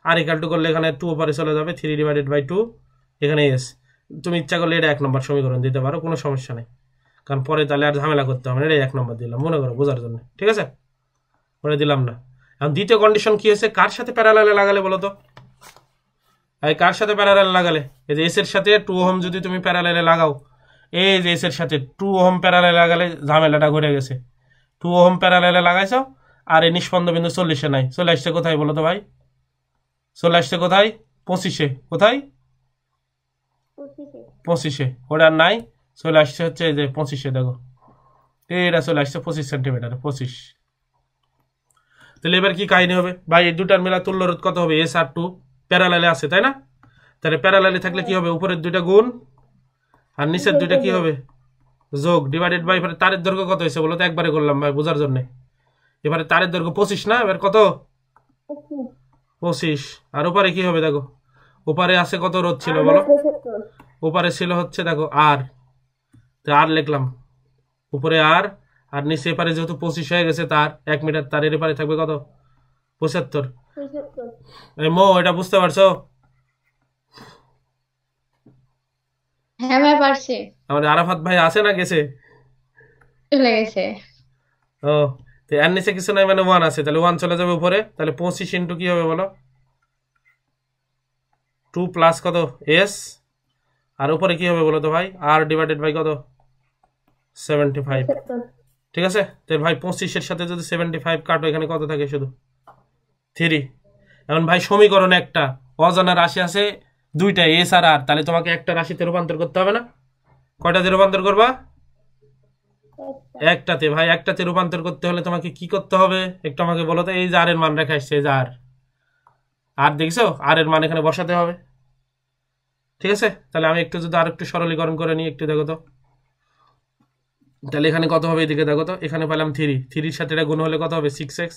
আর ইকাল টু করলে এখানে 2 উপরে চলে যাবে, 3 ডিভাইডেড বাই 2, এখানে এস। তুমি ইচ্ছা করলে এটা 1 নম্বর সমীকরণ দিতে পারো, কোনো সমস্যা নেই, কারণ পরে তাহলে আর ঝামেলা করতে হবে না। এটা 1 নম্বর দিলাম মনে করো বোঝার জন্য, ঠিক আছে, পরে দিলাম না। এখন দ্বিতীয় কন্ডিশন কি হয়েছে, কার সাথে প্যারালালে লাগালে বলো তো, এই কার সাথে প্যারালালে লাগালে, এই যে এস এর সাথে 2 ওহম যদি তুমি প্যারালালে লাগাও, এই যে এস এর সাথে 2 ওহম প্যারালালে লাগালে ঝামেলাটা ঘুরে গেছে। 2 ওহম প্যারালালে লাগাইছো আর এই নিষ্পন্দ বিন্দু 40-এ নাই, চলে আসছে কোথায় বলো তো ভাই, চলে আসছে কোথায় 25-এ, কোথায় 25-এ, ওটা নাই, চলে আসছে হচ্ছে এই যে 25-এ, দেখো এটা চলে আসছে 25 সেন্টিমিটার, 25। তাহলে এবার কি কাহিনী হবে ভাই, এই দুটার মেলা তুল্য রোধ কত হবে, এস আর 2 প্যারালালে আছে তাই না, তাহলে প্যারালালে থাকলে কি হবে, উপরের দুইটা গুণ আর নিচের দুইটা কি হবে যোগ, ডিভাইডেড বাই, তারের দৈর্ঘ্য কত হয়েছে বলো তো, একবারে করলাম ভাই বোঝার জন্য। এবারে তারের দৈর্ঘ্য 25 না, এবার কত 25, আর ওপারে কি হবে দেখো, ওপারে আছে কত রোধ ছিল বলো, ওপারে ছিল হচ্ছে দেখো আর, আর লিখলাম উপরে আর, আর নিচে এপারে যেহেতু 25 হয়ে গেছে তার 1 মিটার, তার এর এপারে থাকবে কত 75। এই মো এটা বুঝতে পারছো? হ্যাঁ ভাই পারছি। আমাদের আরাফাত ভাই আছে না গেছে? চলে গেছে। ও, তো এর নিচে কিছু নাই মানে 1 আছে, তাহলে 1 চলে যাবে উপরে, তাহলে 25 ইন্টু কি হবে বলো 2 প্লাস কত এস, আর উপরে কি হবে বলো তো ভাই, আর ডিভাইডেড বাই কত 75। ঠিক আছে, তো ভাই 25-এর সাথে যদি 75 কাটো, এখানে কত থাকে শুধু 3। এখন ভাই সমীকরণ একটা, অজানা রাশি আছে দুইটা এস আর আর, তাহলে তোমাকে একটা রাশিতে রূপান্তর করতে হবে না, কয়টাতে রূপান্তর করবা, একটাতে। ভাই একটাতে রূপান্তর করতে হলে তোমাকে কি করতে হবে একটু আমাকে বলো তো, এই যে আর এর মান রেখা আসছে, এই যে আর, আর দেখছো আর এর মান এখানে বসাতে হবে, ঠিক আছে। তাহলে আমি একটু যদি আর একটু সরলীকরণ করে নিই, একটু দেখো তো, তাহলে এখানে কত হবে, এদিকে দেখো তো, এখানে পেলাম 3, 3-এর সাথে এটা গুণ হলে কত হবে 6x,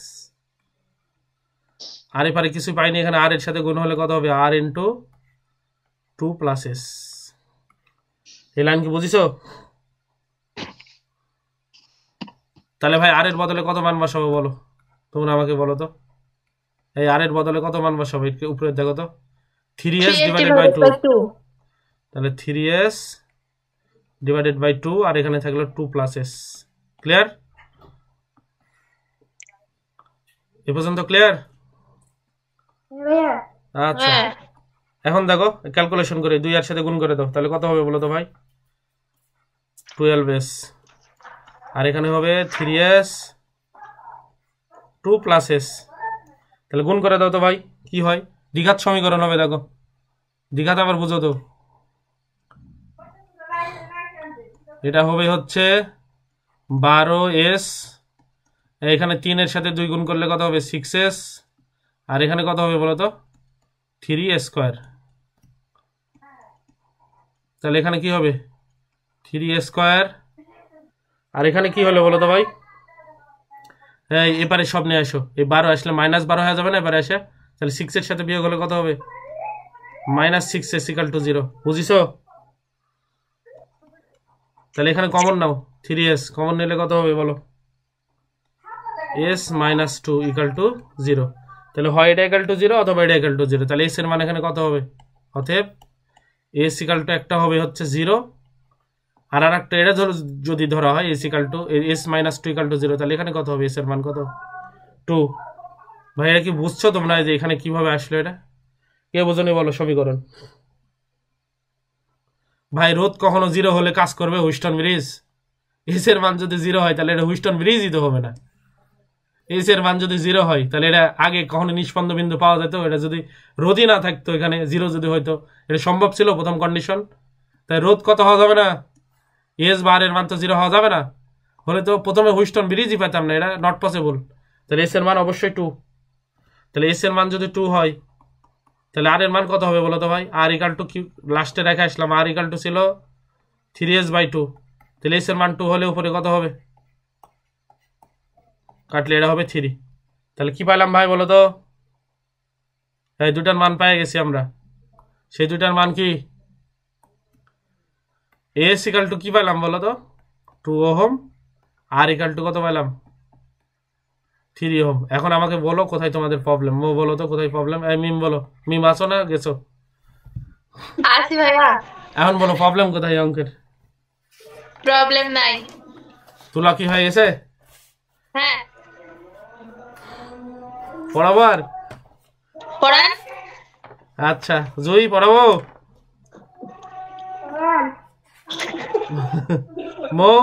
আর এপারে কিছু পাইনি, এখানে আর এর সাথে গুণ হলে কত হবে আর ইন্টু 2 প্লাস এস। এই লাইন কি বুঝিছো? তাহলে ভাই আর এর বদলে কত মান বসাবো বলো, তোমরা আমাকে বলো তো, এই আর এর বদলে কত মান বসাবো, একটু উপরে দেখো তো, 3s ডিভাইডেড বাই 2, তাহলে 3s ডিভাইডেড বাই 2, আর এখানে থাকলো 2 প্লাস এস। ক্লিয়ার? এ পর্যন্ত ক্লিয়ার? আচ্ছা, এখন দেখো ক্যালকুলেশন করে 2 এর সাথে গুণ করে দাও, তাহলে কত হবে বলো তো ভাই 12s, আর এখানে হবে 3s 2 প্লাস এস, তাহলে গুণ করে দাও তো ভাই কি হয়, দ্বিঘাত সমীকরণ হবে, দেখো দ্বিঘাত আবার বুঝো তো, এটা হবে হচ্ছে 12s, এখানে 3 এর সাথে 2 গুণ করলে কত হবে 6s, আর এখানে কত হবে বলো তো 3 স্কোয়ার, তাহলে এখানে কি হবে 3 স্কোয়ার, আর এখানে কি হলো বলো তো ভাই, এই এপারে সব নিয়ে আসো, এই 12 আসলে -12 হয়ে যাবে না এবারে আসে, তাহলে 6 এর সাথে বিয়োগ হলে কত হবে -6s ইকাল টু 0, বুঝিছো? তাহলে এখানে কমন নাও, 3s কমন নিলে কত হবে বলো s -2 ইকাল টু 0, তাহলে হয় এটা ইকাল টু 0 অথবা এটা ইকাল টু 0, তাহলে s এর মান এখানে কত হবে, অতএব s ইকাল টু একটা হবে হচ্ছে 0, আর একটা এটা যদি ধরা হয় s equal to s -2 equal to 0, তাহলে এখানে কত হবে s এর মান কত 2। ভাই এটা কি বুঝছো তোমরা, যে এখানে কিভাবে আসলো এটা, কে বোঝনি বলো সমীকরণ? ভাই রোধ কখনো 0 হলে কাজ করবে হুইস্টন ব্রিজ, এস এর মান যদি 0 হয় তাহলে এটা হুইস্টন ব্রিজই তো হবে না, এস এর মান যদি 0 হয় তাহলে এটা আগে কখনো নিষ্পন্দ বিন্দু পাওয়া যেত, এটা যদি রোধই না থাকতো, এখানে 0 যদি হইতো, এটা সম্ভব ছিল প্রথম কন্ডিশন। তাই রোধ কত হওয়া যাবে না, এস বা আর এর মান তো 0 হওয়া যাবে না, হলে তো প্রথমে হুইস্টন ব্রিজই পেতাম না, এটা নট পসিবল। তাহলে এস এর মান অবশ্যই 2। তাহলে এস এর মান যদি 2 হয় তাহলে আর এর মান কত হবে বলো তো ভাই? আর ইকাল টু কি লাস্টে রেখে আসলাম, আর ইকাল টু ছিল 3s/2। তাহলে এস এর মান 2 হলে উপরে কত হবে, কাটলে এটা হবে 3। তাহলে কি পাইলাম ভাই বলো তো? এই দুটার মান পেয়ে গেছি আমরা। সেই দুটার মান কি? এস ইকাল টু কি পাইলাম বলো তো? 2 ওহম। আর ইকাল টু কত পাইলাম? 3 ওহম। এখন আমাকে বলো কোথায় তোমাদের প্রবলেম, মো বলো তো কোথায় প্রবলেম। এই মিম বলো, মিম আসো না গেছো? আসি ভাইয়া। এখন বলো প্রবলেম কোথায় অঙ্কের? প্রবলেম নাই। তুলা কি হয়ে গেছে? হ্যাঁ, পড়াবো আর? পড়ান। আচ্ছা জয়ী পড়াবো। পড়ান। মৌ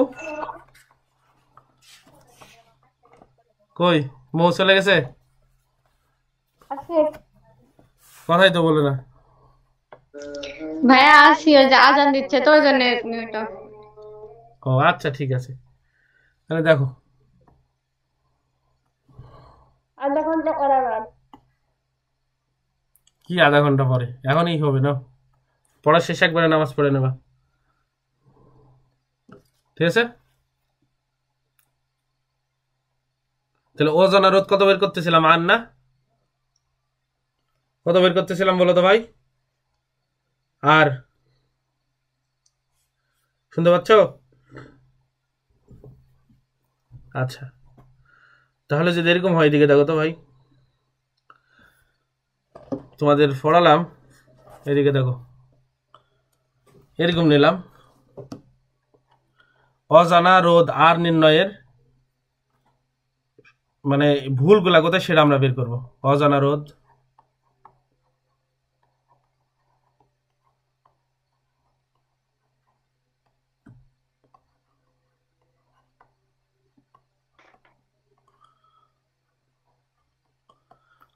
কই? মৌ চলে গেছে? আছে। কথাই তো বলে না। ভাইয়া আসি, ওই যে আজান দিচ্ছে তো ওই জন্য মিউট অফ। ও আচ্ছা ঠিক আছে। তাহলে দেখো আধা ঘন্টা করাবার। কি আধা ঘন্টা পরে? এখনই হবে না, পড়া শেষ একবারে নামাজ পড়ে নেবা, ঠিক আছে? তাহলে অজানা রোধ কত বের করতেছিলাম? আর না কত বের করতেছিলাম বলো তো ভাই? আর শুনতে পাচ্ছ? আচ্ছা তাহলে যদি এরকম হয়, এদিকে দেখো তো ভাই, তোমাদের পড়ালাম, এদিকে দেখো, এরকম নিলাম অজানা রোধ আর নির্ণয়ের মানে ভুলগুলা কোথায় সেটা আমরা বের করব। অজানা রোধ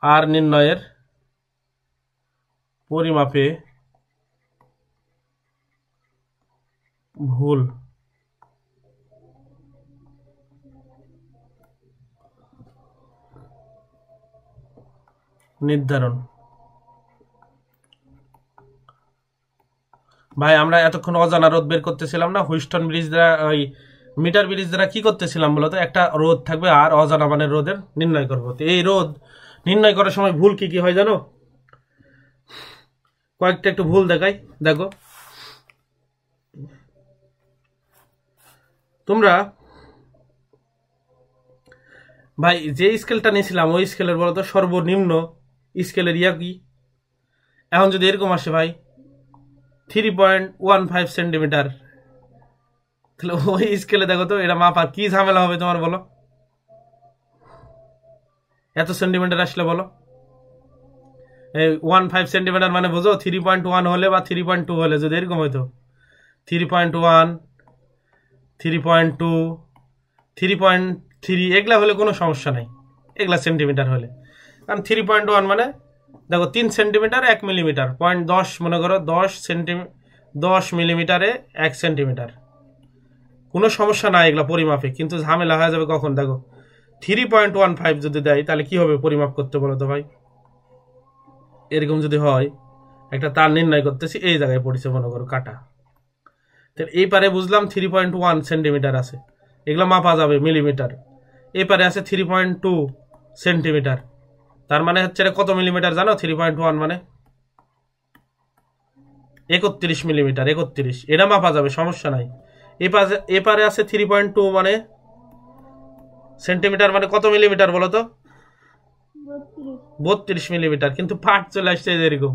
আর নির্ণয়ের পরিমাপে ভুল নির্ধারণ। ভাই আমরা এতক্ষণ অজানা রোধ বের করতেছিলাম না, হুইস্টন ব্রিজ দ্বারা, ওই মিটার ব্রিজ দ্বারা কি করতেছিলাম বলতো? একটা রোধ থাকবে আর অজানা মানের রোধের নির্ণয় করবো। তো এই রোধ নির্ণয় করার সময় ভুল কি কি হয় জানো? কয়েকটা একটু ভুল দেখাই, দেখো তোমরা। ভাই যে স্কেলটা নিয়েছিলাম ওই স্কেলের বলতো সর্বনিম্ন স্কেলের ইয়া কি? এখন যদি এরকম আসে ভাই 3.15 সেন্টিমিটার, তাহলে ওই স্কেলে দেখো তো এটা মাপার কি ঝামেলা হবে তোমার বলো? এত সেন্টিমিটার আসলে বলো, এই 15 সেন্টিমিটার মানে বোঝো 3.1 হলে বা 3.2 হলে যদি এরকম হইতো 3.1, 3.2, 3.3 এগুলা হলে কোনো সমস্যা নাই, এগুলা সেন্টিমিটার হলে। কারণ 3.1 মানে দেখো 3 সেন্টিমিটার 1 মিলিমিটার, 0.10 মনে করো 10 মিলিমিটারে 1 সেন্টিমিটার, কোনো সমস্যা নাই এগুলা পরিমাপে। কিন্তু ঝামেলা হয়ে যাবে কখন দেখো 3.15 যদি দেয় তাহলে কি হবে পরিমাপ করতে বলো তো ভাই? এরকম যদি হয় একটা তার নির্ণয় করতেছি, এই জায়গায় পড়েছে মনে করো কাটা, তাহলে এই পারে বুঝলাম 3.1 সেন্টিমিটার আছে, এগুলো মাপা যাবে মিলিমিটার। এই পারে আছে 3.2 সেন্টিমিটার, তার মানে হচ্ছে এটা কত মিলিমিটার জানো? 3.1 মানে 31 মিলিমিটার, 31, এটা মাপা যাবে, সমস্যা নাই। এপারে আছে 3.2 মানে সেন্টিমিটার, মানে কত মিলিমিটার বলো তো? 32 মিলিমিটার। কিন্তু পাঠ চলে আসছে এরকম,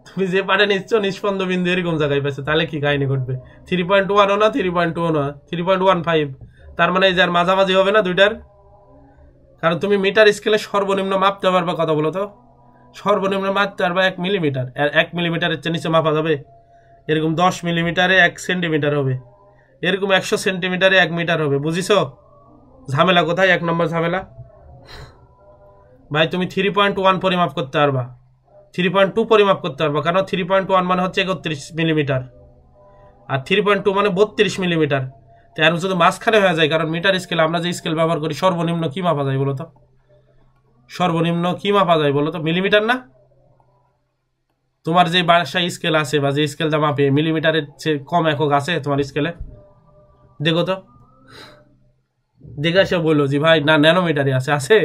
তুমি যে পাঠে নিচ্ছ নিষ্পন্দ বিন্দু এরকম জায়গায় পাইছো, তাহলে কি কাহিনী ঘটবে? 3.1 না 3.2 না 3.15, তার মানে যার মাঝামাঝি হবে না দুইটার। কারণ তুমি মিটার স্কেলে সর্বনিম্ন মাপতে পারবা কত বলো তো? সর্বনিম্ন মাপতে পারবা 1 মিলিমিটার, আর 1 মিলিমিটারের চেয়ে নিচে মাপা যাবে? এরকম 10 মিলিমিটারে 1 সেন্টিমিটার হবে, এরকম 100 সেন্টিমিটারে 1 মিটার হবে। বুঝিছো ঝামেলা কোথায়? 1 নম্বর ঝামেলা। ভাই তুমি 3.1 পরিমাপ করতে পারবা, 3.2 পরিমাপ করতে পারবা, কারণ 3.1 মানে হচ্ছে 31 মিলিমিটার, আর 3.2 মানে 32 মিলিমিটার। তো এর শুধু মাঝখানে হয়ে যায়, কারণ মিটার স্কেল আমরা যে স্কেল ব্যবহার করি সর্বনিম্ন কি মাপা যায় বলো তো? সর্বনিম্ন কি মাপা যায় বলো তো? মিলিমিটার না? তোমার যে বাসায় স্কেল আছে বা যে স্কেলটা মাপে মিলিমিটারের চেয়ে কম একক আছে তোমার স্কেলে? দেখো তো, দেখে এসে বললো যে ভাই না ন্যানোমিটারে আছে, আছে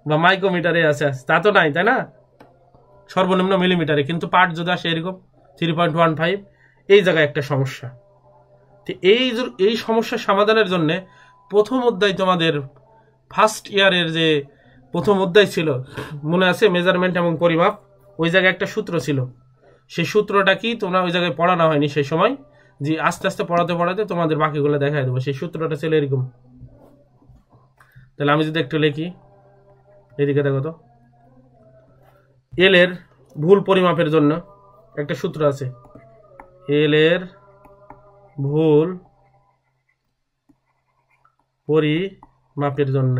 বা মাইক্রোমিটারে আছে, তা তো নাই, তাই না? সর্বনিম্ন মিলিমিটারে, কিন্তু পার্ট যদি আসে এরকম 3.15, এই জায়গায় একটা সমস্যা। তো এই সমস্যার সমাধানের জন্য প্রথম অধ্যায় তোমাদের ফার্স্ট ইয়ারের যে প্রথম অধ্যায় ছিল মনে আছে, মেজারমেন্ট এবং পরিমাপ, ওই জায়গায় একটা সূত্র ছিল। সেই সূত্রটা কি তোমরা ওই জায়গায় পড়ানো হয়নি সেই সময়, যে আস্তে আস্তে পড়াতে পড়াতে তোমাদের বাকিগুলো দেখাই দেবো। সেই সূত্রটা ছিল এরকম। তাহলে আমি যদি একটু লিখি, এদিকে দেখো তো, এল এর ভুল পরিমাপের জন্য একটা সূত্র আছে। এল এর ভুল পরিমাপের জন্য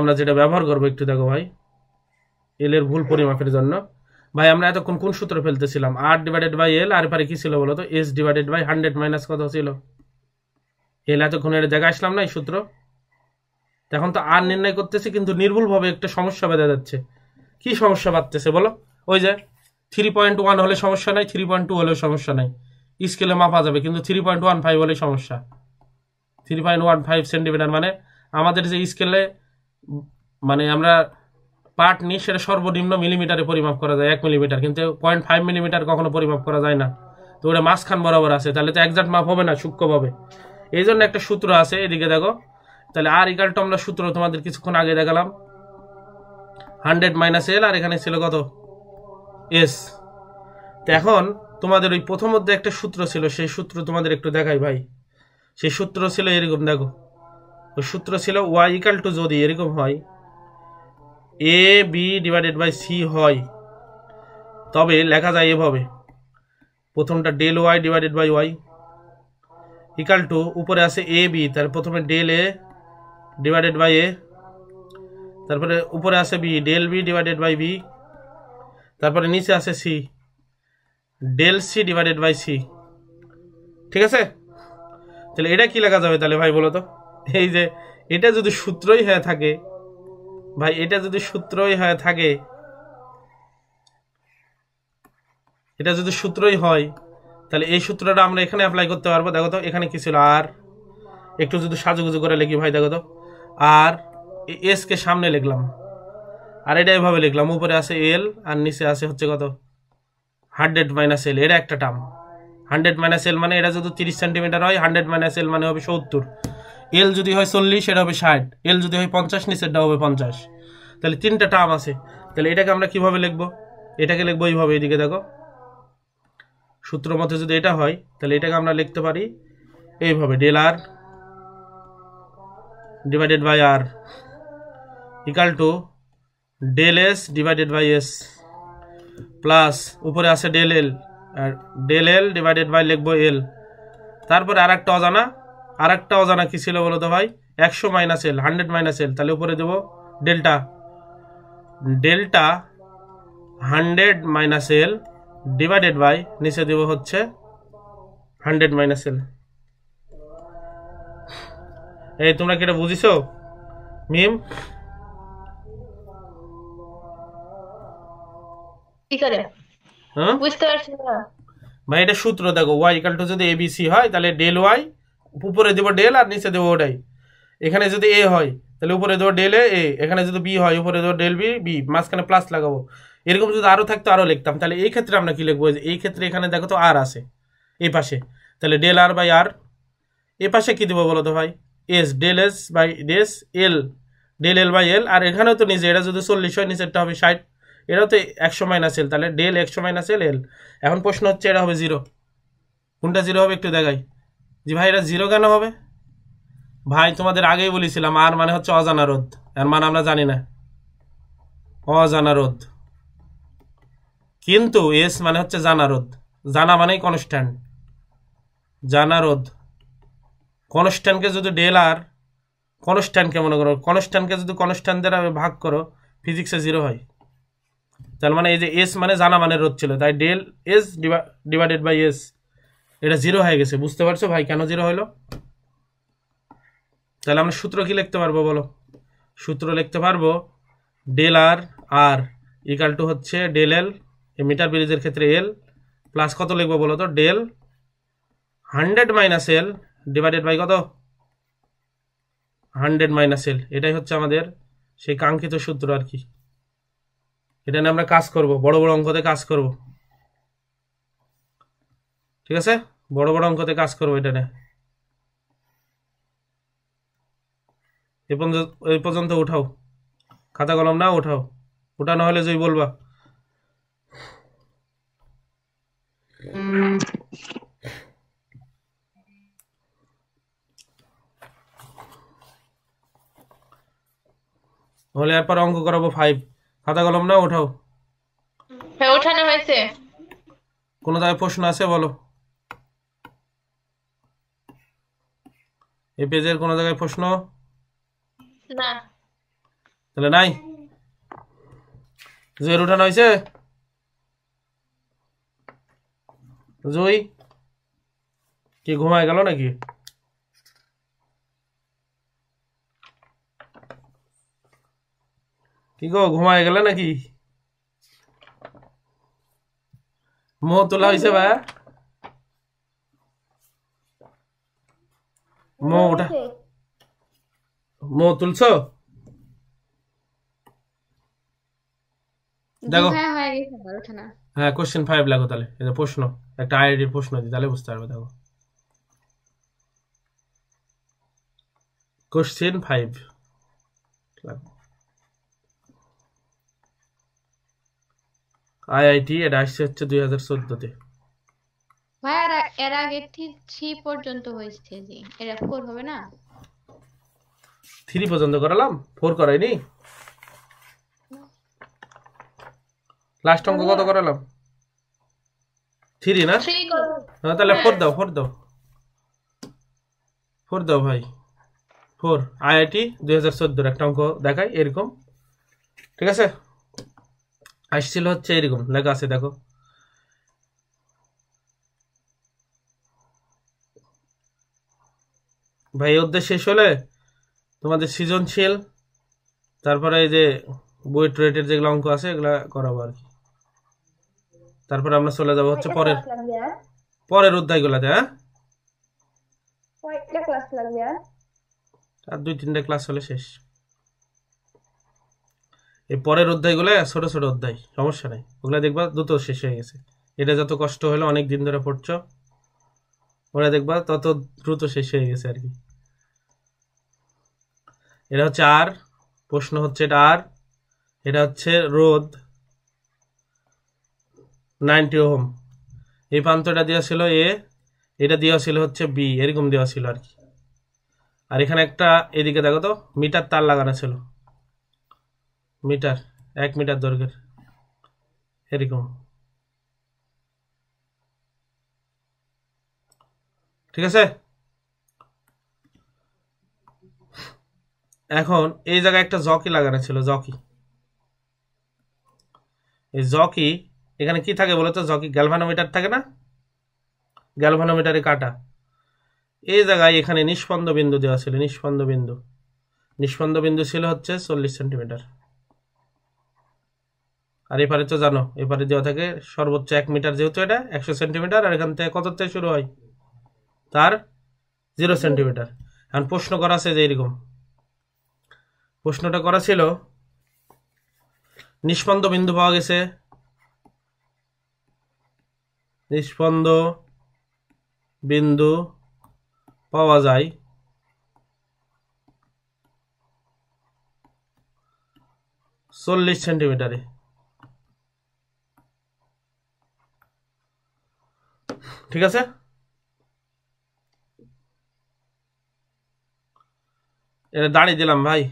আমরা যেটা ব্যবহার করবো একটু দেখো ভাই। এল এর ভুল পরিমাপের জন্য ভাই আমরা এতক্ষণ কোন সূত্র ফেলতেছিলাম? আর ডিভাইডেড বাই এল, আর পারে কি ছিল বলো তো? এস ডিভাইডেড বাই 100 মাইনাস কত ছিল? এল। এতক্ষণ এর জায়গায় আসলাম না এই সূত্র। এখন তো আর নির্ণয় করতেছি, কিন্তু নির্ভুলভাবে একটা সমস্যা বেঁধে যাচ্ছে। কি সমস্যা বাড়তেছে বলো? ওই যে 3.1 হলে সমস্যা নাই, 3.2 হলেও সমস্যা নাই, স্কেলে মাপা যাবে, কিন্তু 3.15 হলে সমস্যা। 3.15 সেন্টিমিটার মানে আমাদের যে স্কেলে মানে আমরা পার্ট নিই সেটা সর্বনিম্ন মিলিমিটারে পরিমাপ করা যায়, 1 মিলিমিটার, কিন্তু 0.5 মিলিমিটার কখনো পরিমাপ করা যায় না। তো ওটা মাঝখান বরাবর আছে, তাহলে তো একজাক্ট মাপ হবে না, সূক্ষ্মভাবে। এই জন্য একটা সূত্র আছে, এদিকে দেখো। তাহলে আর ইকাল টু আমরা সূত্র তোমাদের কিছুক্ষণ আগে দেখালাম, 100 মাইনাস এল, আর এখানে ছিল কত? এস। তো এখন তোমাদের ওই প্রথম মধ্যে একটা সূত্র ছিল, সেই সূত্র তোমাদের একটু দেখাই ভাই। সেই সূত্র ছিল এরকম, দেখো। ওই সূত্র ছিল ওয়াই ইকাল টু যদি এরকম হয়, A B divided by C হয়, তবে লেখা যায় এভাবে। প্রথমটা del Y divided by Y equal to, উপরে আছে এ বি, তার প্রথমে del A divided by A, তারপরে উপরে আছে B, del B divided by B, তারপরে নিচে আছে C, del C divided by C. ঠিক আছে? তাহলে এটা কি লেখা যাবে তাহলে ভাই বলো তো? এই যে এটা যদি সূত্রই হয়ে থাকে ভাই, এটা যদি সূত্রই হয়ে থাকে, এটা যদি সূত্রই হয়, তাহলে এই সূত্রটা আমরা এখানে অ্যাপ্লাই করতে পারবো। দেখো তো এখানে কি ছিল? আর একটু যদি সাজুগুজু করে লিখি ভাই, দেখো তো, আর এস কে সামনে লিখলাম, আর এটা এভাবে লিখলাম, উপরে আছে এল আর নিচে আছে হচ্ছে কত? 100 মাইনাস এল। এটা একটা টার্ম 100 মাইনাস এল, মানে এটা যদি 30 সেন্টিমিটার হয়, 100 মাইনাস এল মানে হবে 70। এল যদি হয় 40 এটা হবে 60, এল যদি হয় 50 নিচেরটা হবে 50। তাহলে তিনটা টার্ম আছে। তাহলে এটাকে আমরা কিভাবে লিখবো? এটাকে লিখবো এইভাবে, এদিকে দেখো, সূত্র মতে যদি এটা হয় তাহলে এটাকে আমরা লিখতে পারি এইভাবে, del R divided by R equal to del S divided by S, plus উপরে আছে ডেল এল, আর ডেল এল ডিভাইডেড বাই লিখবো এল। তারপরে আর একটা অজানা কি ছিল বলো তো ভাই? 100 মাইনাস এল, 100 মাইনাস এল, তাহলে উপরে দেবো delta 100 minus L divided by নিচে দেবো হচ্ছে 100 মাইনাস এল। এই তোমরা কি এটা বুঝিছো মিম? কি করে হ্যাঁ বুঝতে পারছি না ভাই, এটা সূত্র দেখো, ওয়াই ইকাল টু যদি এবিসি হয় তাহলে ডেল ওয়াই, উপরে দেবো ডেল আর নিচে দেবো ওটাই। এখানে যদি এ হয় তাহলে উপরে দেবো ডেল এ, এখানে যদি বি হয় উপরে দেবো ডেল বি বি, মাঝখানে প্লাস লাগাবো। এরকম যদি আরো থাকতো আরো লিখতাম। তাহলে এই ক্ষেত্রে আমরা কি লিখবো? এই ক্ষেত্রে এখানে দেখো তো আর আছে এই পাশে, তাহলে ডেল আর বাই আর। এ পাশে কি দেবো বলো তো ভাই? S, del s by s, l del l by l, আর এখানেও তো নিচে এটা যদি 40 হয় নিচেরটা হবে 60, এটাও তো 100 মাইনাস এল, তাহলে ডেল 100 মাইনাস এল এল। এখন প্রশ্ন হচ্ছে এটা হবে 0, কোনটা 0 হবে একটু দেখাই। জি ভাই এটা 0 কেন হবে? ভাই তোমাদের আগেই বলেছিলাম আর মানে হচ্ছে অজানা রোধ, এর মানে আমরা জানি না, অজানা রোধ। কিন্তু এস মানে হচ্ছে জানা রোধ, জানা মানেই কনস্ট্যান্ট, জানা রোধ। কনস্ট্যান্টকে যদি ডেল আর কনস্ট্যান্টকে মনে করো, কনস্ট্যান্টকে যদি কনস্ট্যান্ট দ্বারা ভাগ করো ফিজিক্সে 0 হয়। তার মানে এই যে এস মানে জানা মানের রোধ ছিল, তাই del S divided by S, এটা 0 হয়ে গেছে। বুঝতে পারছো ভাই কেন 0 হলো? তাহলে আমরা সূত্র কি লিখতে পারবো বলো? সূত্র লিখতে পারবো del R R equal to হচ্ছে ডেল এল, মিটার ব্রিজের ক্ষেত্রে এল, প্লাস কত লিখবো বলো তো, del 100 minus L divided by কত, 100 মাইনাস এল। এটাই হচ্ছে আমাদের সেই কাঙ্ক্ষিত সূত্র আর কি। এটা নিয়ে আমরা কাজ করব, বড় বড় অঙ্কতে কাজ করব, ঠিক আছে? বড় বড় অঙ্কতে কাজ করবো এটা নিয়ে। এই পর্যন্ত উঠাও, খাতা কলম না উঠাও, উঠানো হলে যদি বলবা। হলে এরপর অঙ্ক করাবো 5, খাতা কলম না উঠাও। হ্যাঁ ওঠানো হয়েছে। কোনো জায়গায় প্রশ্ন আছে বলো? এই পেজের কোনো জায়গায় প্রশ্ন? না। তাহলে নাই, জয়ের উঠানো হয়েছে? জয় কি ঘুমায় গেল নাকি? কি গো ঘুমায় গেলে নাকি? মোহ তোলা হয়েছে ভাই? মোহ উঠা, মোহ তুলছো? দেখো হ্যাঁ হয়ে গেছে আমার ওঠানো। হ্যাঁ, কোশ্চেন 5 লাগো তাহলে। এটা প্রশ্ন, একটা আইআইটির প্রশ্ন দিই, তাহলে বুঝতে পারবে। দেখো কোশ্চেন 5 আইআইটি, এটা আসছে হচ্ছে 2014-তে। ভাই এর আগে 3 পর্যন্ত হয়েছে জি, এরা 4 হবে না? 3 পর্যন্ত করালাম, 4 করাইনি। লাস্ট অঙ্ক কত করালাম? 3 না? 3 হ্যাঁ তাহলে 4 দাও, 4 দাও, 4 দাও ভাই। 4 আইআইটি 2014 একটা অঙ্ক দেখাই এরকম, ঠিক আছে? আসছিল হচ্ছে এরকম লেখা আছে, দেখো ভাই। এই অধ্যায় শেষ হলে তোমাদের সৃজনশীল, তারপরে এই যে বুয়েট রেটের যেগুলো অঙ্ক আছে এগুলা করাবো আর কি। তারপরে আমরা চলে যাবো হচ্ছে পরের ক্লাস লাগবে আর পরের অধ্যায়গুলোতে। হ্যাঁ, কয়টা ক্লাস লাগবে আর আর 2-3টা ক্লাস হলে শেষ। এই পরের অধ্যায়গুলো ছোট ছোট অধ্যায়, সমস্যা নেই, ওগুলা দেখবা দ্রুত শেষ হয়ে গেছে। এটা যত কষ্ট হলো, অনেক দিন ধরে পড়ছো, ওরা দেখবা তত দ্রুত শেষ হয়ে গেছে আর কি। এটা হচ্ছে আর, প্রশ্ন হচ্ছে এটা আর, এটা হচ্ছে রোধ 90 ওহম। এই প্রান্তটা দেওয়া ছিল এ, এটা দেওয়া ছিল হচ্ছে বি, এরকম দেওয়া ছিল আর কি। আর এখানে একটা এদিকে দেখো তো মিটার তার লাগানো ছিল, মিটার 1 মিটার দৈর্ঘ্যের এরকম, ঠিক আছে? এখন এই জায়গায় একটা জকি লাগানো ছিল, জকি। এই জকি এখানে কি থাকে বলতো? জকি গ্যালভানোমিটার থাকে না, গ্যালভানোমিটারে কাটা। এই জায়গায় এখানে নিষ্পন্দ বিন্দু দেওয়া ছিল, নিষ্পন্দ বিন্দু, নিষ্পন্দ বিন্দু ছিল হচ্ছে 40 সেন্টিমিটার। আর এপারে তো জানো এপারে দেওয়া থাকে সর্বোচ্চ 1 মিটার, যেহেতু এটা 100 সেন্টিমিটার, আর এখান থেকে কত থেকে শুরু হয়? তার 0 সেন্টিমিটার। এখন প্রশ্ন করা আছে যে এরকম, প্রশ্নটা করা ছিল নিষ্পন্দ বিন্দু পাওয়া গেছে, নিষ্পন্দ বিন্দু পাওয়া যায় 40 সেন্টিমিটারে, ঠিক আছে? এটা দাঁড়িয়ে দিলাম ভাই।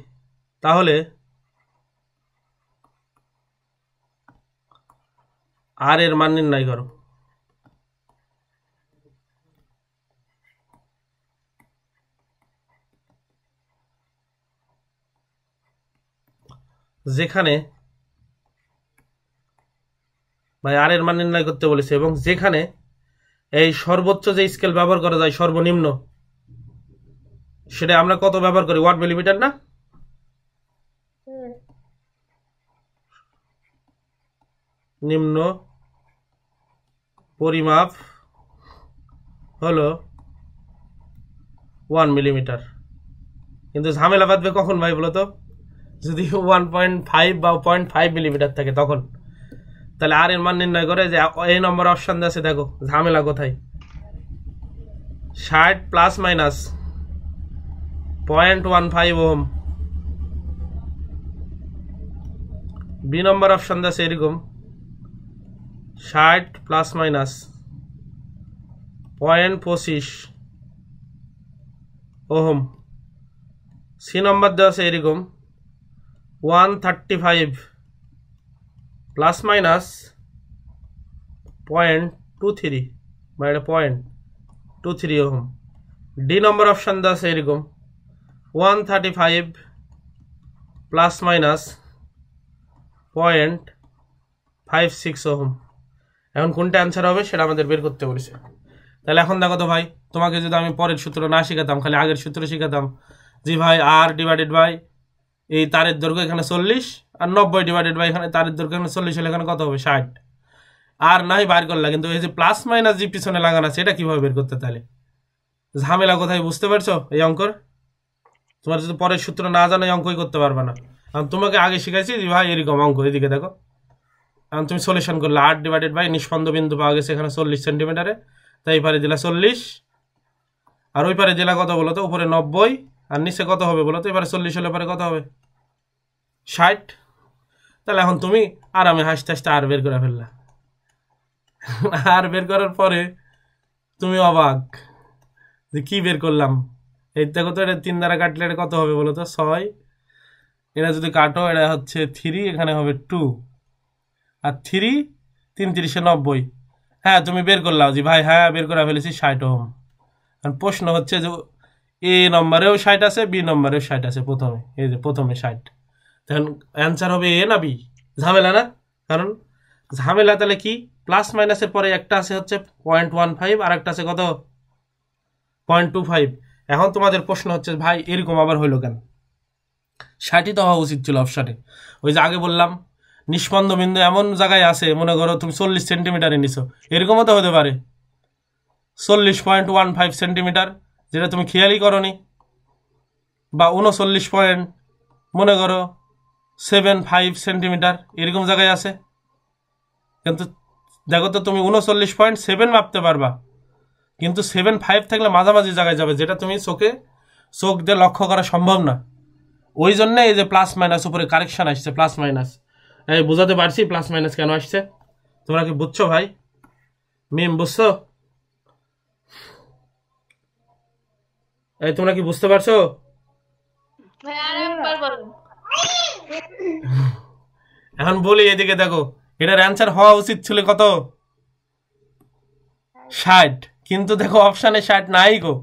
তাহলে আর এর মান নির্ণয় করো। যেখানে ভাই আর এর মান নির্ণয় করতে বলেছে এবং যেখানে এই সর্বোচ্চ যে স্কেল ব্যবহার করা যায় সর্বনিম্ন সেটা আমরা কত ব্যবহার করি, 1 মিলিমিটার না? নিম্ন পরিমাপ হলো 1 মিলিমিটার। কিন্তু ঝামেলা বাঁধবে কখন ভাই বলতো? যদি 1.5 বা 0.5 মিলিমিটার থাকে তখন। তাহলে আর এর মান নির্ণয় করে যে এই নম্বর অপশন আছে, দেখো ঝামেলা কোথায়। 60 প্লাস মাইনাস 0.15 ওহম। বি নম্বর অপশন আছে এরকম 60 প্লাস মাইনাস 0.25 ওহম। সি নম্বর দেওয়া আছে এরকম 135 প্লাস মাইনাস 0.23 বা এটা 0.23 ওহম। ডি নম্বর অপশন দেওয়া আছে এরকম 135 প্লাস মাইনাস 0.56 ওহম। এখন কোনটা অ্যান্সার হবে সেটা আমাদের বের করতে বলেছে। তাহলে এখন দেখো তো ভাই, তোমাকে যদি আমি পরের সূত্র না শিখাতাম, খালি আগের সূত্র শিখাতাম, জি ভাই আর ডিভাইডেড বাই এই তারের দৈর্ঘ্য এখানে 40 আর 90 ডিভাইডেড বাই এখানে তারের দৈর্ঘ্য এখানে 40 হলে এখানে কত হবে 60। আর নাই বার করলা, কিন্তু এই যে প্লাস মাইনাস যে পিছনে লাগানো আছে এটা কিভাবে বের করতে? তাহলে ঝামেলা কোথায় বুঝতে পারছো এই অঙ্কর? তোমার যদি পরের সূত্র না জানো এই অঙ্কই করতে পারবে না। আমি তোমাকে আগে শিখাইছি যে ভাই এরকম অঙ্ক, এদিকে দেখো। এখন তুমি সলিউশন করলে 8 ডিভাইডেড বাই নিষ্পন্দ বিন্দু পাওয়া গেছে এখানে 40 সেন্টিমিটারে, তাই পারে দিলা 40 আর ওই পারে দিলা কত বলো তো? উপরে 90 আর নিচে কত হবে বলো তো? এবারে 40 হলে পরে কত হবে? 60। তাহলে এখন তুমি আর আমি হাসতে হাসতে আর বের করে ফেললা। আর বের করার পরে তুমি অবাক যে কি বের করলাম। এই দেখো তো, এটা 3 দ্বারা কাটলে এটা কত হবে বলো তো? 6। এটা যদি কাটো এটা হচ্ছে 3, এখানে হবে 2 আর 3 3 30 90। হ্যাঁ তুমি বের করলাও যে ভাই, হ্যাঁ বের করে ফেলেছি 60 ওহম। প্রশ্ন হচ্ছে যে এ নম্বরেও 60 আছে, বি নম্বরেও 60 আছে। প্রথমে এই যে প্রথমে 60, তখন অ্যান্সার হবে এ না বি? ঝামেলা না? কারণ ঝামেলা তাহলে কি, প্লাস মাইনাসের পরে একটা আছে হচ্ছে 0.15 আর একটা আছে কত 0.25। এখন তোমাদের প্রশ্ন হচ্ছে ভাই এরকম আবার হইলো কেন? 60ই তো হওয়া উচিত ছিল অপশানে। ওই যে আগে বললাম নিষ্পন্দ বিন্দু এমন জায়গায় আছে, মনে করো তুমি 40 সেন্টিমিটারে নিছো, এরকমও তো হতে পারে 40.15 সেন্টিমিটার, যেটা তুমি খেয়ালই করনি, বা 39 মনে করো 75 সেন্টিমিটার, এরকম জায়গায় আছে। কিন্তু দেখো তো, তুমি 39.7 মাপতে পারবা, কিন্তু 75 থাকলে মাঝামাঝি জায়গায় যাবে, যেটা তুমি চোখ দিয়ে লক্ষ্য করা সম্ভব না। ওই জন্য এই যে প্লাস মাইনাস উপরে কারেকশন আসছে, প্লাস মাইনাস। এই বুঝাতে পারছি প্লাস মাইনাস কেন আসছে? তোমরা কি বুঝছো ভাই? মিম বুঝছো? এই তোমরা কি বুঝতে পারছো? এখন বলি, এদিকে দেখো, এটার অ্যান্সার হওয়া উচিত ছিল কত? 60। কিন্তু দেখো অপশানে 60 নাই গো।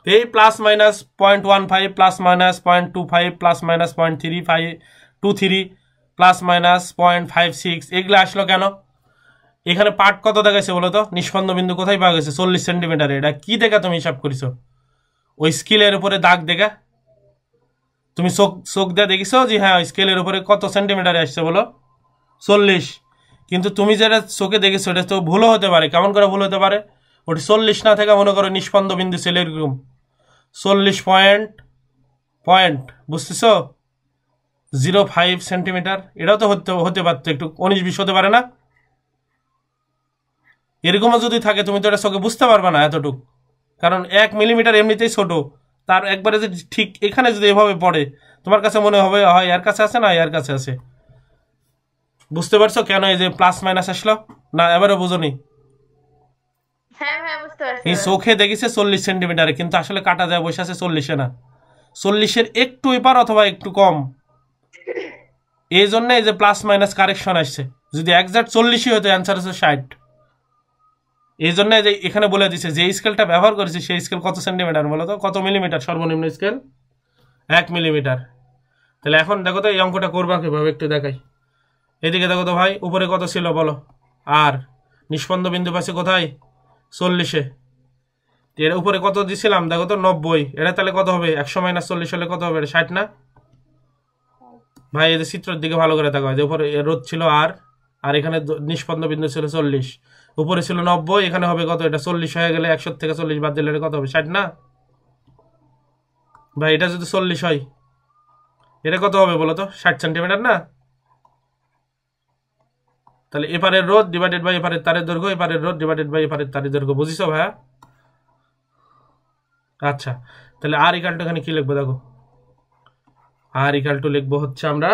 এই plus minus 0.15 plus minus 0.25 plus minus 0.23 plus minus 0.56 এগুলো আসলো কেন? এখানে পার্ট কত দেখাচ্ছে বলো তো? নিষ্পন্দ বিন্দু কোথায় পাওয়া গেছে? 40 সেন্টিমিটারে। এটা কি দেখা তুমি হিসাব করেছো? ওই স্কেলের উপরে দাগ দেখা তুমি চোখ দিয়ে দেখিছো যে হ্যাঁ স্কেলের উপরে কত সেন্টিমিটারে আসছে বলো? 40। কিন্তু তুমি যেটা চোখে দেখেছো এটা তো ভুলও হতে পারে। কেমন করে ভুল হতে পারে? ওটি 40 না থেকে মনে করো নিষ্পন্দ বিন্দু ছিল এরকম 40 পয়েন্ট বুঝতেছো 05 সেন্টিমিটার। এটাও তো হতে পারতো, একটু 19-20 হতে পারে না? এরকমও যদি থাকে তুমি তো এটা চোখে বুঝতে পারবে না এতটুকু, কারণ 1 মিলিমিটার এমনিতেই ছোট, তার একবারে যদি ঠিক এখানে যদি এভাবে পড়ে তোমার কাছে মনে হবে হয় এর কাছে আছে না এর কাছে আছে। বুঝতে পারছো কেন এই যে প্লাস মাইনাস আসলো? না এবারে বুঝোনি? এই চোখে দেখেছে 40 সেন্টিমিটারে, কিন্তু আসলে কাটা যায় বসে আছে 40-এ না, 40-এর একটু এপার অথবা একটু কম। এই জন্য এই যে প্লাস মাইনাস কারেকশন আসছে। যদি একজাক্ট 40-ই হতো অ্যান্সার হচ্ছে 60। এই জন্য যে এখানে বলে দিচ্ছে যে স্কেলটা ব্যবহার করেছে সেই স্কেল কত সেন্টিমিটার বলো তো? কত মিলিমিটার সর্বনিম্ন স্কেল? 1 মিলিমিটার। তাহলে এখন দেখো তো এই অঙ্কটা করবা কিভাবে একটু দেখাই। এদিকে দেখো তো ভাই, উপরে কত ছিল বলো, আর নিষ্পন্দ বিন্দু পাশে কোথায় 40-এ। এর উপরে কত দিছিলাম দেখো তো 90, এটা তাহলে কত হবে 100 - 40 হলে কত হবে, এটা 60 না ভাই? এই যে চিত্রের দিকে ভালো করে দেখো, যে উপরে রোধ ছিল আর এখানে নিষ্পন্দ বিন্দু ছিল 40, উপরে ছিল 90, এখানে হবে কত, এটা 40 হয়ে গেলে 100 থেকে 40 বাদ দিলে এটা কত হবে 60 না ভাই? এটা যদি 40 হয় এটা কত হবে বলো তো, 60 সেন্টিমিটার না? তাহলে এপারের রোধ ডিভাইডেড বাই এপারের তারের দৈর্ঘ্য, এপারের রোধ ডিভাইডেড বাই এপারের তারের দৈর্ঘ্য, বুঝিছো ভাইয়া? আচ্ছা, তাহলে আর ইকাল টু এখানে কি লিখবো দেখো, আর ইকাল টু লিখবো হচ্ছে আমরা,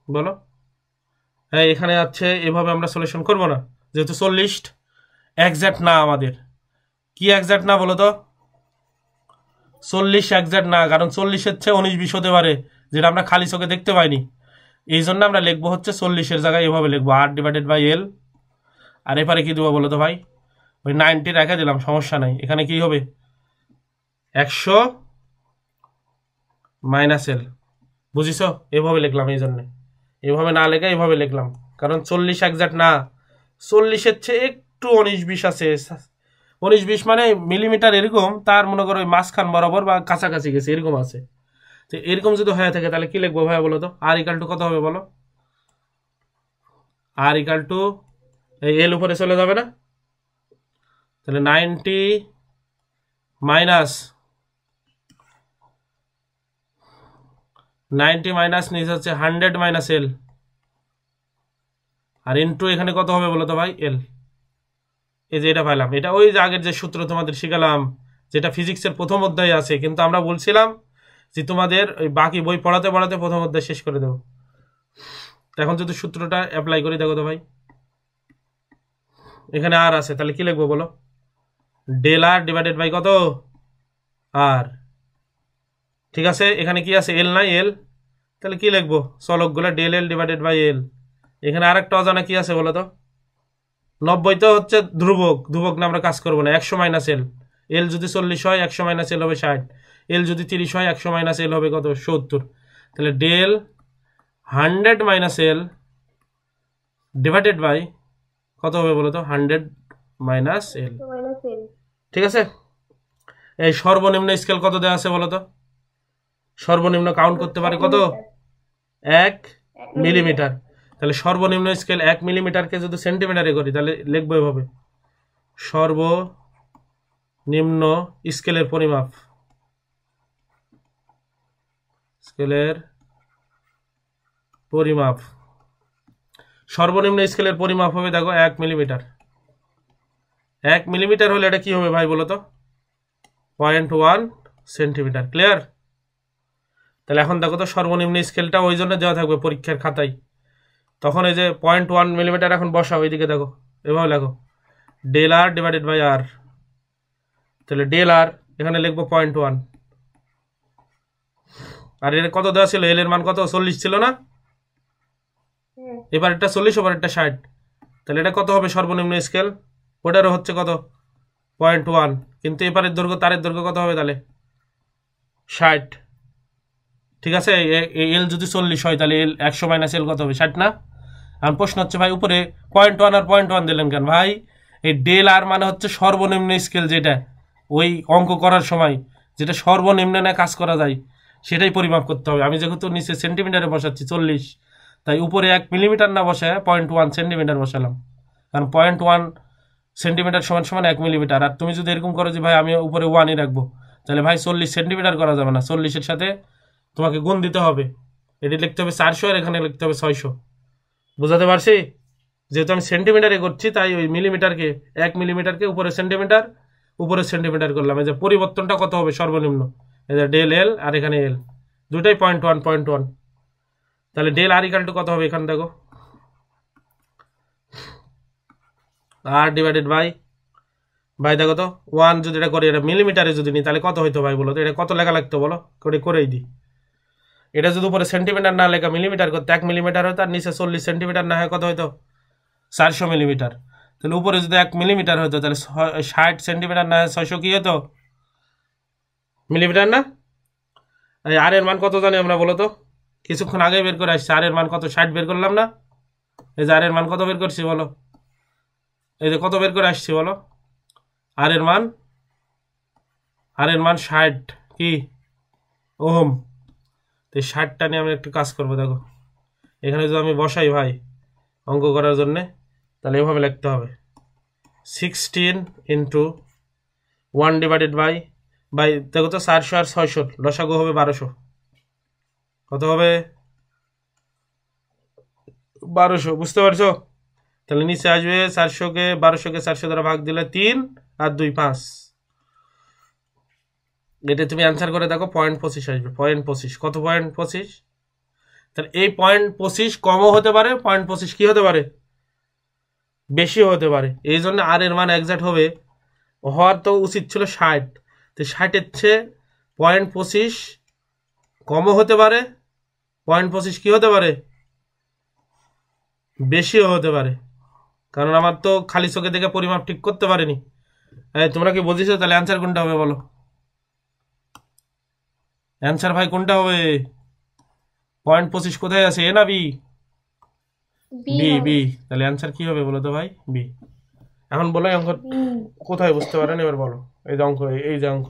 বলো হ্যাঁ, এখানে আছে এভাবে আমরা সলিউশন করব না, যেহেতু 40 এক্সাক্ট না আমাদের। কি এক্সাক্ট না বলো তো? 40 এক্সাক্ট না, কারণ 40-এর চেয়ে 19-20 হতে পারে, যেটা আমরা খালি চোখে দেখতে পাইনি। এই জন্য আমরা লিখবো হচ্ছে 40-এর জায়গায় এভাবে লিখবো আর ডিভাইডেড বাই এল। আর এপারে কি দেবো বলো তো ভাই, ওই 90 রেখে দিলাম, সমস্যা নাই। এখানে কি হবে 100 মাইনাস এল, বুঝিছো? এভাবে লিখলাম, এই জন্যে এভাবে না লেখা এভাবে লিখলাম, কারণ 40 এক্সাক্ট না, 40-এর চেয়ে একটু 19-20 আছে। 19-20 মানে মিলিমিটার এরকম, তার মনে করো ওই মাঝখান বরাবর বা কাছাকাছি গেছে এরকম আছে। তো এরকম যদি হয়ে থাকে তাহলে কি লিখবো ভাইয়া বলো তো? আর ইকাল টু কত হবে বলো? আর ইকাল টু এই এল উপরে চলে যাবে না, তাহলে 90 মাইনাস নিচে হচ্ছে 100 মাইনাস এল, আর ইনটু এখানে কত হবে বলো তো ভাই, এল। এই যে এটা পাইলাম, এটা ওই যে আগের যে সূত্র তোমাদের শিখালাম, যেটা ফিজিক্সের প্রথম অধ্যায়ে আছে, কিন্তু আমরা বলছিলাম যে তোমাদের ওই বাকি বই পড়াতে পড়াতে প্রথম অধ্যায় শেষ করে দেবো। এখন যদি সূত্রটা অ্যাপ্লাই করি দেখো তো ভাই, এখানে আর আছে, তাহলে কি লিখবো বলো, ডেল আর ডিভাইডেড বাই কত, আর। ঠিক আছে, এখানে কি আছে, এল নাই, এল, তাহলে কি লিখবো, চলকগুলো del L divided by l. এখানে আরেকটা অজানা কি আছে বলো তো, 90 তো হচ্ছে ধ্রুবক, ধ্রুবক না আমরা কাজ করবো না, 100 মাইনাস এল। এল যদি 40 হয় 100 মাইনাস এল হবে 60, এল যদি 30 হয় 100 মাইনাস এল হবে কত, 70। তাহলে del 100 minus L divided by কত হবে বলো তো, 100 মাইনাস এল। ঠিক আছে, এই সর্বনিম্ন স্কেল কত দেওয়া আছে বলো তো, সর্বনিম্ন কাউন্ট করতে পারে কত, 1 মিলিমিটার। তাহলে সর্বনিম্ন স্কেল 1 মিলিমিটারকে যদি সেন্টিমিটারে করি তাহলে লিখবো এভাবে, সর্বনিম্ন স্কেলের পরিমাপ, স্কেলের পরিমাপ, সর্বনিম্ন স্কেলের পরিমাপ হবে দেখো 1 মিলিমিটার। 1 মিলিমিটার হলে এটা কি হবে ভাই বলো তো, 0.1 সেন্টিমিটার। ক্লিয়ার? তাহলে এখন দেখো তো সর্বনিম্ন স্কেলটা ওই জন্য দেওয়া থাকবে পরীক্ষার খাতায়, তখন এই যে 0.1 মিলিমিটার এখন বসাও, ওইদিকে দেখো এভাবে লেখো, ডেল আর ডিভাইডেড বাই আর। তাহলে ডেল আর এখানে লিখবো 0.1, আর এর কত দেওয়া ছিল, এল এর মান কত 40 ছিল না, এবার এটা 40, এবার এটা 60, তাহলে এটা কত হবে সর্বনিম্ন স্কেল, ওটারও হচ্ছে কত 0.1, কিন্তু এপারের দৈর্ঘ্য তারের দৈর্ঘ্য কত হবে তাহলে 60। ঠিক আছে, এল যদি 40 হয় তাহলে এল 100 মাইনাস এল কত হবে 60 না? আর প্রশ্ন হচ্ছে ভাই উপরে 0.1 আর 0.1 দিলেন কেন ভাই? এই ডেল আর মানে হচ্ছে সর্বনিম্ন স্কেল, যেটা ওই অঙ্ক করার সময় যেটা সর্বনিম্ন না কাজ করা যায় সেটাই পরিমাপ করতে হবে। আমি যেহেতু নিচে সেন্টিমিটারে বসাচ্ছি 40, তাই উপরে 1 মিলিমিটার না বসায় 0.1 সেন্টিমিটার বসালাম, কারণ 0.1 সেন্টিমিটার সমান সমান 1 মিলিমিটার। আর তুমি যদি এরকম করো যে ভাই আমি উপরে 1ই রাখবো, তাহলে ভাই 40 সেন্টিমিটার করা যাবে না, 40-এর সাথে তোমাকে গুণ দিতে হবে, এটি লিখতে হবে 400 আর এখানে লিখতে হবে 600। বুঝাতে পারছি? যেহেতু আমি সেন্টিমিটারে করছি তাই ওই মিলিমিটারকে 1 মিলিমিটারকে উপরে সেন্টিমিটার করলাম। এই যে পরিবর্তনটা কত হবে সর্বনিম্ন, এই যে ডেল এল আর এখানে এল, দুটাই 0.1। তাহলে ডেল আর ইকাল টু কত হবে, এখানে দেখো আর ডিভাইডেড বাই দেখো তো 1 যদি এটা করি, এটা মিলিমিটারে যদি নিই তাহলে কত হইতো ভাই বলো তো, এটা কত লেখা লাগতো বলো, করেই দিই। এটা যদি উপরে সেন্টিমিটার না লেখা মিলিমিটার করতে 1 মিলিমিটার হতো, আর নিচে 40 সেন্টিমিটার না হয় কত হইতো 400 মিলিমিটার। তাহলে উপরে যদি 1 মিলিমিটার হতো তাহলে 60 সেন্টিমিটার না হয় 600 কি হতো মিলিমিটার না? এই আর এর মান কত জানি আমরা, বলো তো? কিছুক্ষণ আগে বের করে আসছি। আর এর মান কত? 60 বের করলাম না? এই যে আর এর মান কত বের করছি বলো? এই যে কত বের করে আসছি বলো? আর এর মান 60 কি ওহম। তো এই 60টা নিয়ে আমি একটু কাজ করবো। দেখো এখানে যদি আমি বসাই ভাই অঙ্ক করার জন্য, তাহলে এভাবে লিখতে হবে 16 ইন্টু 1 ডিভাইডেড বাই দেখো তো 400 আর 600 লসাগু হবে 1200। কত হবে? 1200। বুঝতে পারছো? তাহলে নিচে আসবে 400কে 400 দ্বারা ভাগ দিলে 3 আর 2 5। এটা তুমি অ্যান্সার করে দেখো, 0.25 আসবে। 0.25 কত? 0.25। তাহলে এই 0.25 কমও হতে পারে, 0.25 কি হতে পারে? বেশিও হতে পারে। এই জন্য আর এর মান একজাক্ট হবে, হওয়ার তো উচিত ছিল 60। তো 60-এর চেয়ে 0.25 কমও হতে পারে, 0.25 কি হতে পারে? বেশিও হতে পারে। কারণ আমার তো খালি চোখে দেখে পরিমাপ ঠিক করতে পারিনি। তোমরা কি বুঝেছো? তাহলে অ্যান্সার কোনটা হবে বলো? অ্যান্সার ভাই কোনটা হবে? 0.25 কোথায় আছে, এ না বি? বি বি হবে। বি। তাহলে অ্যান্সার কি হবে বলো তো ভাই? বি। এখন বলো এই অঙ্ক কোথায় বুঝতে পারেন, এবার বলো। এই যে অঙ্ক, এই যে অঙ্ক,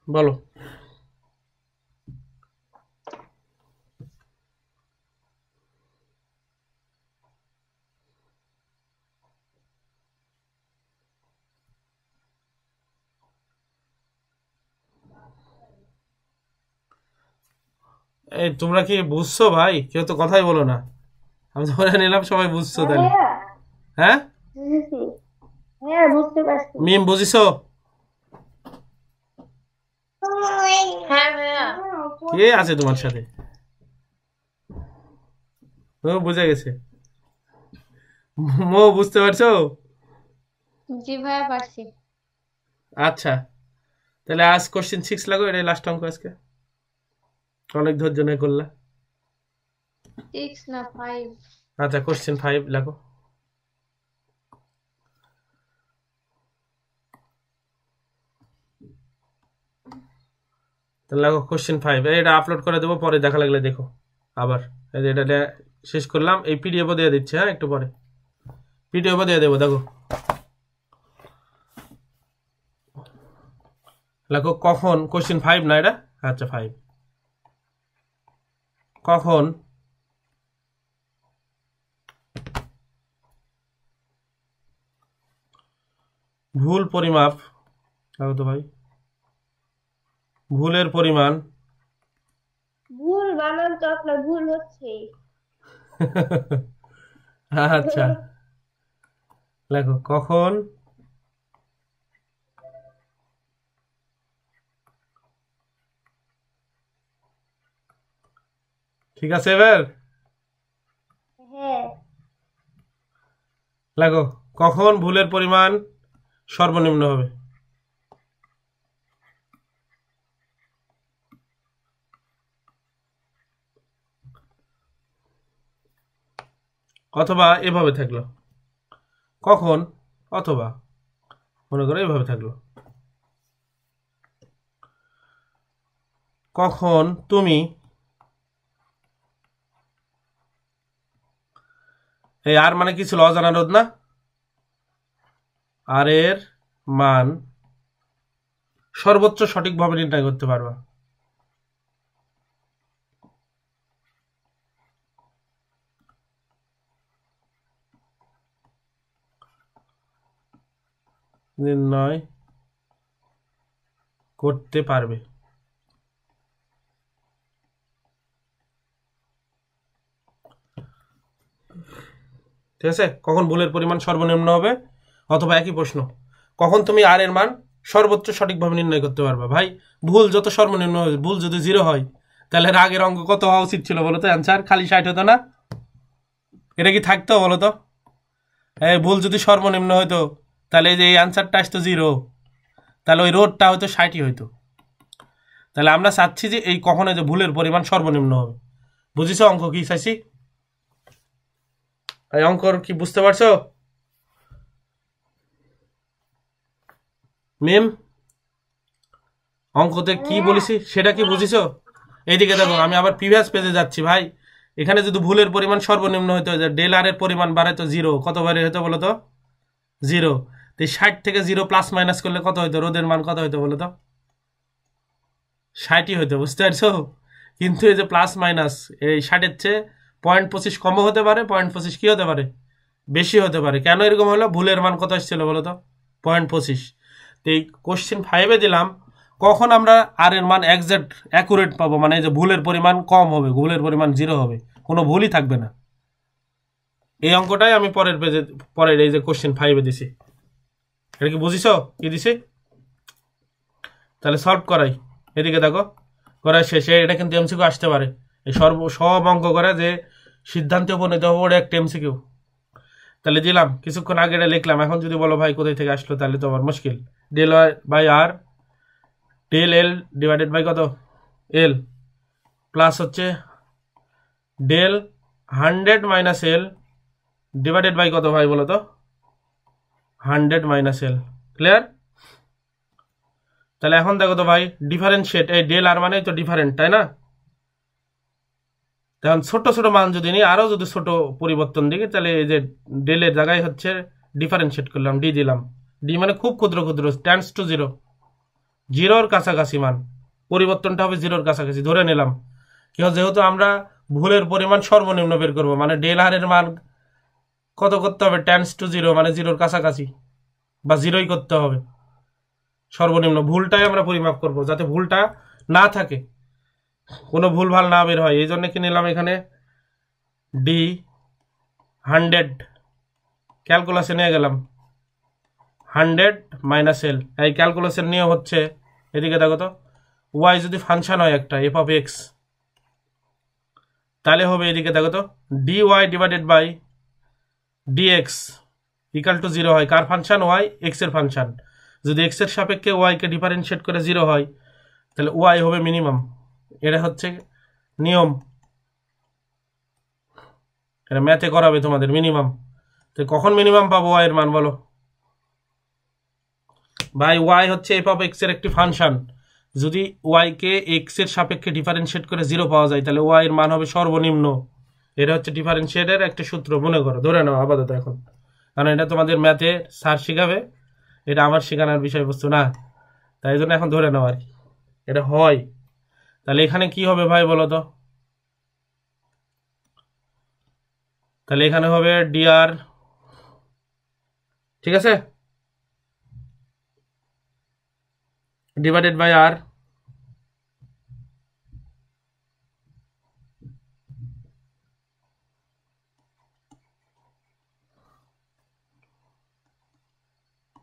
বলো। এই তোমরা কি বুঝছো ভাই? কেউ তো কথাই বলো না। আমি তো ধরে নিলাম সবাই বুঝছো হ্যাঁ তাহলে। ভাইয়া, হ্যাঁ বুঝেছি। হ্যাঁ, বুঝতে পারছি। মিম বুঝিছো? হ্যাঁ ভাইয়া। কে আছে তোমার সাথে? ও বুঝে গেছে। মো বুঝতে পারছো? জি ভাইয়া পারছি। আচ্ছা, তাহলে আজ কোশ্চেন 6 লাগো, এটাই লাস্ট অঙ্ক আজকে। অনেক ধৈর্য নিয়ে করলা। 6 না 5? আচ্ছা, কোশ্চেন 5 লাগো। তাহলে লাগো কোশ্চেন 5। এটা আপলোড করে দেবো, পরে দেখা লাগলে দেখো আবার। এই যে এটা শেষ করলাম, এই পিডিএফও দিয়ে দিচ্ছে। হ্যাঁ, একটু পরে পিডিএফও দিয়ে দেবো, দেখো। লাগো কখন, কোশ্চেন 5 না এটা? আচ্ছা 5। কখন ভুল পরিমাপ, লাগো তো ভাই, ভুলের পরিমাণ ভুল বানান তো আপনার ভুল হচ্ছে। আচ্ছা, লেখো কখন ঠিক আছে এবার হ্যাঁ, লেখো কখন ভুলের পরিমাণ সর্বনিম্ন হবে। অথবা এভাবে থাকলো কখন, অথবা মনে করো এভাবে থাকলো কখন তুমি এই আর মানে কি ছিল? অজানা রোধ না? আর এর মান সর্বোচ্চ সঠিকভাবে নির্ণয় করতে পারবা। নির্ণয় করতে পারবে। ঠিক আছে, কখন ভুলের পরিমাণ সর্বনিম্ন হবে, অথবা একই প্রশ্ন, কখন তুমি আর এর মান সর্বোচ্চ সঠিকভাবে নির্ণয় করতে পারবা। ভাই ভুল যত সর্বনিম্ন হবে, ভুল যদি 0 হয়, তাহলে আগের অঙ্ক কত হওয়া উচিত ছিল বলো তো? অ্যান্সার খালি 60 হতো না? এটা কি থাকতো বলো তো? এই ভুল যদি সর্বনিম্ন হইতো, তাহলে এই যে এই অ্যান্সারটা আসতো 0, তাহলে ওই রোডটা হয়তো 60ই হইতো। তাহলে আমরা চাচ্ছি যে এই কখনো যে ভুলের পরিমাণ সর্বনিম্ন হবে। বুঝিছো অঙ্ক কি চাইছি? এই অঙ্কর কি বুঝতে পারছো? মিম অঙ্কতে কি বলেছি সেটা কি বুঝিছো? এইদিকে দেখো, আমি আবার প্রিভিয়াস পেজে যাচ্ছি ভাই। এখানে যদি ভুলের পরিমাণ সর্বনিম্ন হইতো, যে ডেল আর এর পরিমাণ বাড়াইতো জিরো, কত বারে হইতো বলো তো? জিরো। তো 60 থেকে জিরো প্লাস মাইনাস করলে কত হইতো? রোদের মান কত হইতো বলো তো? 60ই হইতো, বুঝতে পারছো? কিন্তু এই যে প্লাস মাইনাস, এই 60-এর চেয়ে 0.25 কমও হতে পারে, 0.25 কি হতে পারে? বেশি হতে পারে। কেন এরকম হলো? ভুলের মান কত এসেছিল বলো তো? 0.25। তো এই কোশ্চেন 5-এ দিলাম, কখন আমরা আর এর মান একজ্যাক্ট অ্যাকুরেট পাবো, মানে যে ভুলের পরিমাণ কম হবে, ভুলের পরিমাণ জিরো হবে, কোনো ভুলই থাকবে না। এই অঙ্কটাই আমি পরের পেজে, পরের এই যে কোশ্চেন 5-এ দিছি। এটা কি বুঝিছো কি দিছি? তাহলে সলভ করাই। এদিকে দেখো, করার শেষে এটা কিন্তু এমসিকিউ আসতে পারে। এই সব অঙ্ক করে যে সিদ্ধান্তে উপনীত হবো, ওটা একটা এমসিকিউ। তাহলে দিলাম, কিছুক্ষণ আগে এটা লিখলাম। এখন যদি বলো ভাই কোথায় থেকে আসলো, তাহলে তো আবার মুশকিল। Del Y by R, del L divided by কত? এল, প্লাস হচ্ছে del 100 minus L divided by কত ভাই বলো তো? 100 মাইনাস এল। ক্লিয়ার? তাহলে এখন দেখো তো ভাই, ডিফারেন্সিয়েট, এই ডেল আর মানেই তো ডিফারেন্ট, তাই না? তখন ছোট ছোট মান যদি নিই, আরো যদি ছোট পরিবর্তন দিকে, তাহলে এই যে ডেলের জায়গায় হচ্ছে ডিফারেন্সিয়েট করলাম, ডি দিলাম। ডি মানে খুব ক্ষুদ্র ক্ষুদ্র, টেন্ডস টু জিরো, জিরোর কাছাকাছি মান, পরিবর্তনটা হবে জিরোর কাছাকাছি ধরে নিলাম। কি হয়, যেহেতু আমরা ভুলের পরিমাণ সর্বনিম্ন বের করবো, মানে ডেল আর এর মান কত করতে হবে? টেন্ডস টু জিরো, মানে জিরোর কাছাকাছি বা জিরোই করতে হবে সর্বনিম্ন। ভুলটাই আমরা পরিমাপ করব, যাতে ভুলটা না থাকে, কোনো ভুল ভাল না বের হয়। এই জন্য কি নিলাম এখানে ডি 100, ক্যালকুলাসে নিয়ে গেলাম 100 মাইনাস এল। এই ক্যালকুলাসের নিয়ম হচ্ছে, এদিকে দেখো তো, ওয়াই যদি ফাংশন হয় একটা এফ অফ এক্স, তাহলে হবে এদিকে দেখো তো D Y divided by DX equal to zero হয়। কার ফাংশন? ওয়াই, এক্স এর ফাংশন। যদি এক্স এর সাপেক্ষে ওয়াইকে ডিফারেন্সিয়েট করে জিরো হয়, তাহলে ওয়াই হবে মিনিমাম। এটা হচ্ছে নিয়ম, এটা ম্যাথে করাবে তোমাদের মিনিমাম। তো কখন মিনিমাম পাবো ওয়াই এর মান বলো ভাই? ওয়াই হচ্ছে এফ অফ এক্স এর একটি ফাংশন। যদি ওয়াই কে এক্স এর সাপেক্ষে ডিফারেন্সিয়েট করে জিরো পাওয়া যায়, তাহলে ওয়াই এর মান হবে সর্বনিম্ন। এটা হচ্ছে ডিফারেন্সিয়েটের একটা সূত্র, মনে করো, ধরে নাও আপাতত এখন, কারণ এটা তোমাদের ম্যাথে স্যার শিখাবে, এটা আমার শেখানোর বিষয়বস্তু না, তাই জন্য এখন ধরে নাও আর কি এটা হয়। তাহলে এখানে কি হবে ভাই বলো তো? তাহলে এখানে হবে ডিআর, ঠিক আছে, divided by r,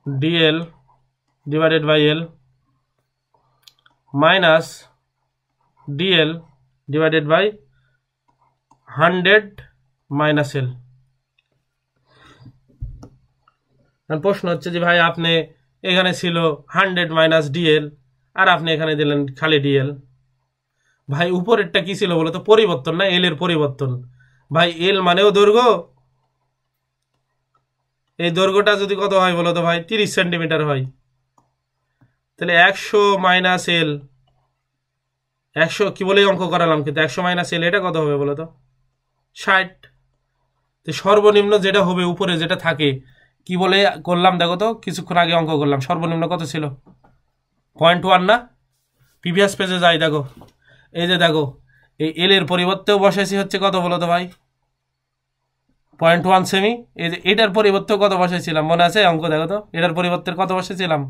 dl divided by l, minus dl divided by 100 minus l. প্রশ্ন হচ্ছে যে ভাই আপনি এখানে ছিল 100 মাইনাস ডিএল, আর আপনি এখানে দিলেন খালি ডিএল। ভাই উপরেরটা কি ছিল বলো তো? পরিবর্তন না, এল এর পরিবর্তন। ভাই এল মানেও দৈর্ঘ্য, এই দৈর্ঘ্যটা যদি কত হয় বলো তো ভাই? 30 সেন্টিমিটার হয়। তাহলে 100 মাইনাস এল, 100 কি বলে অঙ্ক করালাম, কিন্তু 100 মাইনাস এল এটা কত হবে বলো তো? 60। তো সর্বনিম্ন যেটা হবে উপরে যেটা থাকে, কি বলে করলাম দেখো তো, কিছুক্ষণ আগে অঙ্ক করলাম, সর্বনিম্ন কত ছিল? 0.1 না? প্রিভিয়াস পেজে যাই, দেখো এই যে দেখো, এই এল এর পরিবর্তেও বসাইছি হচ্ছে কত বলো তো ভাই? 0.1 সেমি। এই যে এটার পরিবর্তেও কত বসাইছিলাম মনে আছে? অঙ্ক দেখো তো, এটার পরিবর্তে কত বসাইছিলাম?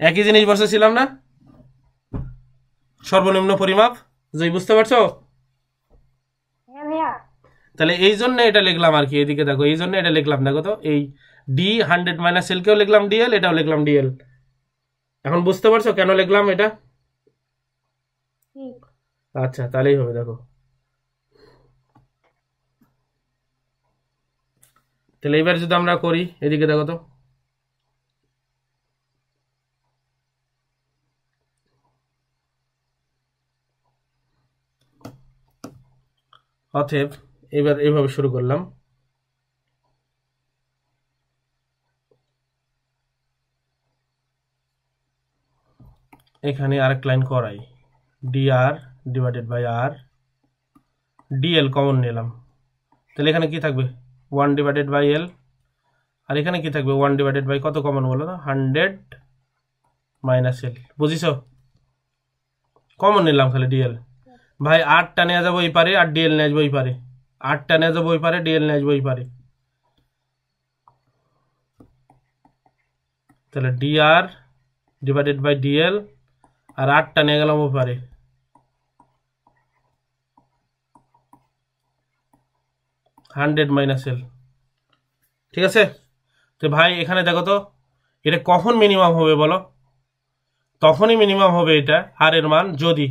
একই জিনিস বসাইছিলাম না? সর্বনিম্ন পরিমাপ, যে বুঝতে পারছো? হ্যাঁ ভাইয়া। তাহলে এই জন্য এটা লিখলাম আর কি। এদিকে দেখো, এই জন্য এটা লিখলাম, দেখো তো, এই ডি 100 মাইনাস এল কেও লিখলাম ডিএল, এটাও লিখলাম ডিএল। এখন বুঝতে পারছো কেন লিখলাম এটা? ঠিক। আচ্ছা, তাহলেই হবে। দেখো, তাহলে এবার যদি আমরা করি, এদিকে দেখো তো, অতএব এবার এইভাবে শুরু করলাম। এখানে আরেক লাইন করাই, dr divided by R, dl common নিলাম, তাহলে এখানে কি থাকবে 1 ডিভাইডেড বাই এল, আর এখানে কি থাকবে 1 ডিভাইডেড বাই কত কমন বলো তো 100 মাইনাস এল। বুঝিছো? কমন নিলাম খালি ডিএল। ভাই আরটা নিয়ে যাবো ওই পারে আর ডিএল নিয়ে আসবো ওই পারে, আরটা নিয়ে যাবো ওই পারে, ডিএল নিয়ে আসবো ওই পারে, তাহলে ডিআর ডিভাইডেড বাই ডিএল, আর আরটা নিয়ে গেলাম ওই পারে, 100 মাইনাস এল। ঠিক আছে? তো ভাই এখানে দেখো তো এটা কখন মিনিমাম হবে বলো? তখনই মিনিমাম হবে এটা আর এর মান যদি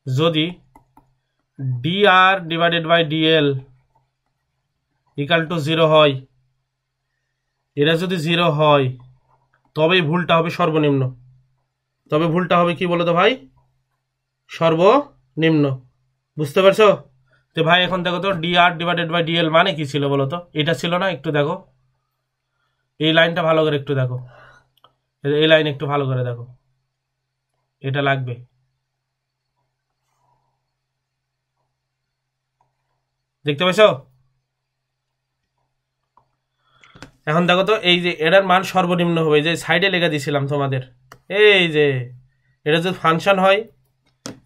যদি dr divided by dl equal to 0 হয়। এটা যদি 0 হয় তবেই ভুলটা হবে সর্বনিম্ন, তবে ভুলটা হবে কি বলো তো ভাই? সর্বনিম্ন। বুঝতে পারছো? তো ভাই এখন দেখো তো dr ডিভাইডেড বাই dl মানে কি ছিল বলো তো? এটা ছিল না? একটু দেখো এই লাইনটা ভালো করে একটু দেখো, এই লাইন একটু ভালো করে দেখো, এটা লাগবে। দেখতে পাইছো? এখন দেখো তো এই যে এটার মান সর্বনিম্ন হবে, যে সাইডে লেখা দিয়েছিলাম তোমাদের, এই যে এটা যদি ফাংশন হয়,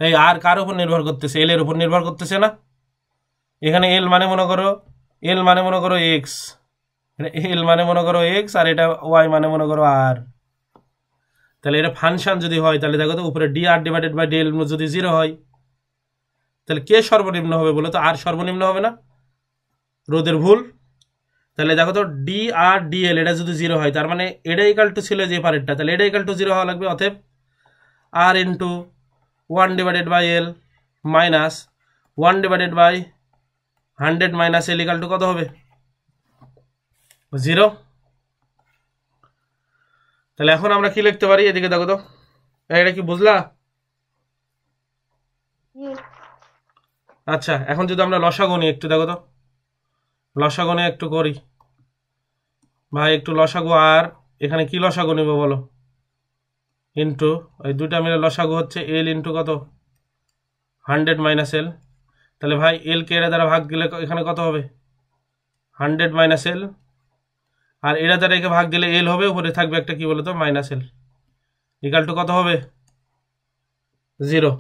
এই আর কার উপর নির্ভর করতেছে? এল এর উপর নির্ভর করতেছে না? এখানে এল মানে মনে করো, এল মানে মনে করো এক্স, এল মানে মনে করো এক্স, আর এটা ওয়াই মানে মনে করো আর। তাহলে এটা ফাংশন যদি হয় তাহলে দেখো তো উপরে d r divided by d l যদি 0 হয় তাহলে কে সর্বনিম্ন হবে বলো তো? আর সর্বনিম্ন হবে না? রোদের ভুল। তাহলে দেখো তো ডি আর ডিএল এটা যদি 0 হয় তার মানে এটা ইকাল টু ছিল যে পারেরটা, তাহলে এটা ইকাল টু 0 হওয়া লাগবে। অতএব r into 1 divided by l minus 1 divided by 100 minus l equal to কত হবে? 0। তাহলে এখন আমরা কি লিখতে পারি? এদিকে দেখো তো, এটা কি বুঝলা? আচ্ছা এখন যদি আমরা লসাগু নিই, একটু দেখো তো লসাগু নিয়ে একটু করি ভাই, একটু লসাগু। আর এখানে কি লসাগু নিব বলো? ইন্টু ওই দুইটা মিলে লসাগু হচ্ছে এল ইন্টু কত 100 মাইনাস এল। তাহলে ভাই এল কে এরা দ্বারা ভাগ দিলে এখানে কত হবে? 100 মাইনাস এল, আর এরা দ্বারা একে ভাগ দিলে এল হবে, উপরে থাকবে একটা কি বলতো মাইনাস এল, ইকাল টু কত হবে? 0।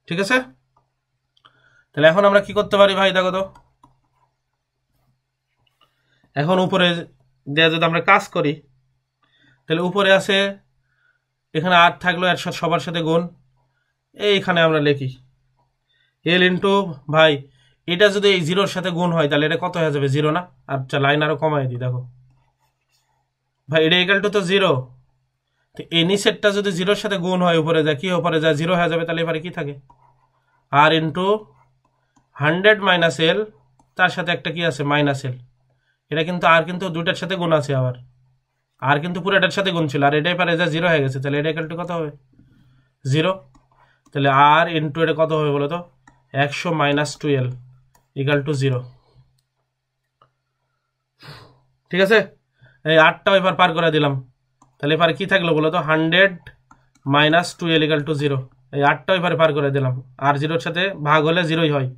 ঠিক আছে? তাহলে এখন আমরা কি করতে পারি ভাই দেখো তো, এখন উপরে দেয়া যদি আমরা কাজ করি তাহলে উপরে আছে এখানে আর থাকলো এর সাথে সবার সাথে গুণ, এইখানে আমরা লিখি এল ইন্টু ভাই এটা যদি এই 0-র সাথে গুণ হয় তাহলে এটা কত হয়ে যাবে? 0 না? আচ্ছা লাইন আরো কমাই দিই, দেখো ভাই এটা ইকাল টু তো 0, তো এই নিচেরটা যদি 0-র সাথে গুণ হয় উপরে যায় কি উপরে যায় 0 হয়ে যাবে, তাহলে এবারে কি থাকে? আর ইন্টু 100 মাইনাস এল, তার সাথে একটা কি আছে মাইনাস এল, এটা কিন্তু আর কিন্তু দুইটার সাথে গুণ আছে, আবার আর কিন্তু পুরোটার সাথে গুণ ছিল, আর এটাই পারে যা 0 হয়ে গেছে, তাহলে এটা ইকাল টু কত হবে? 0। তাহলে আর ইন্টু এটা কত হবে বলো তো? 100 মাইনাস 12 ইকাল টু 0। ঠিক আছে? এই 8টাও এবার পার করে দিলাম, তাহলে এবারে কি থাকলো বলো তো? 100 মাইনাস 12 ইকাল টু 0। এই 8টাও এবারে পার করে দিলাম, আর 0-র সাথে ভাগ হলে 0-ই হয়।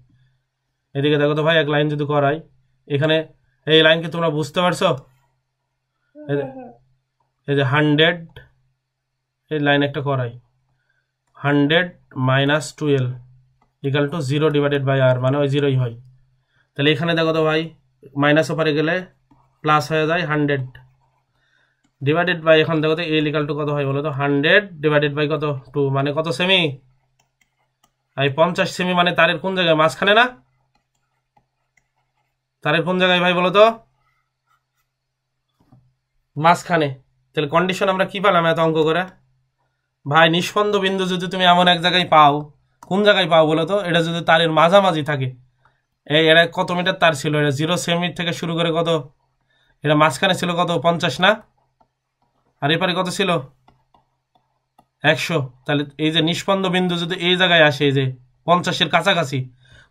এদিকে দেখো তো ভাই এক লাইন যদি করাই, এখানে এই লাইন কি তোমরা বুঝতে পারছো? এই যে 100 এই লাইন একটা করাই, 100 minus 12 equal to 0 divided by r, মানে ওই 0-ই হয়। তাহলে এখানে দেখো তো ভাই মাইনাস ওপারে গেলে প্লাস হয়ে যায় 100 ডিভাইডেড বাই, এখন দেখো তো এল ইকাল টু কত হয় বলো তো? 100 ডিভাইডেড বাই কত 2, মানে কত সেমি? এই 50 সেমি, মানে তারের কোন জায়গায়? মাঝখানে না? তারের কোন জায়গায় ভাই বলো তো? মাঝখানে। তাহলে কন্ডিশন আমরা কি পেলাম এত অঙ্ক করে? ভাই নিষ্পন্দ বিন্দু যদি তুমি এমন এক জায়গায় পাও, কোন জায়গায় পাও বলো তো? এটা যদি তারের মাঝামাঝি থাকে, এই এটা কত মিটার তার ছিল? এটা 0 সেমি থেকে শুরু করে কত, এটা মাঝখানে ছিল কত 50 না? আর এপারে কত ছিল? 100। তাহলে এই যে নিষ্পন্দ বিন্দু যদি এই জায়গায় আসে, এই যে 50-এর কাছাকাছি,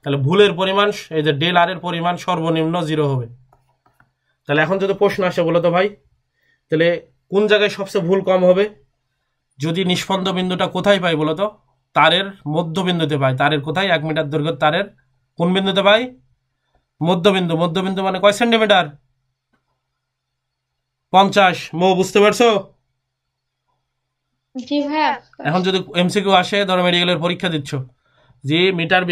তাহলে ভুলের পরিমাণ এই যে ডেল আর এর পরিমাণ সর্বনিম্ন 0 হবে। তাহলে এখন যদি প্রশ্ন আসে বলো তো ভাই তাহলে কোন জায়গায় সবচেয়ে ভুল কম হবে? যদি নিষ্পন্দ বিন্দুটা কোথায় পাই বলো তো? তারের মধ্যবিন্দুতে পাই। তারের কোথায়? 1 মিটার দৈর্ঘ্যের তারের কোন বিন্দুতে পাই? মধ্যবিন্দু। মধ্যবিন্দু মানে কয় সেন্টিমিটার? 50। মো বুঝতে পারছো? জি ভাইয়া। এখন যদি এমসিকিউ আসে, ধরো মেডিকেলের পরীক্ষা দিচ্ছ, যে মিটার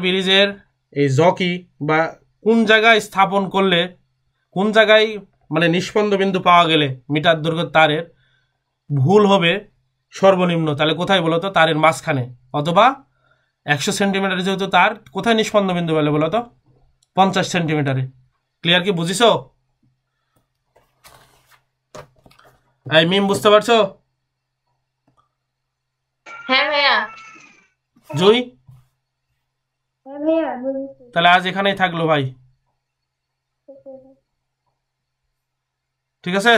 ব্রিজের এই জকি বা কোন জায়গায় স্থাপন করলে, কোন জায়গায় মানে নিষ্পন্দ বিন্দু পাওয়া গেলে মিটার দৈর্ঘ্যের তারের ভুল হবে সর্বনিম্ন, তাহলে কোথায় বলো তো? তারের মাঝখানে, অথবা 100 সেন্টিমিটার যেহেতু তার, কোথায় নিষ্পন্দ বিন্দু পেলে বলো তো? 50 সেন্টিমিটারে। ক্লিয়ার কি? বুঝিছো? এই মিম বুঝতে পারছো? হ্যাঁ ভাইয়া। জুই? হ্যাঁ ভাইয়া বুঝেছি। তাহলে আজ এখানেই থাকলো ভাই, ঠিক আছে?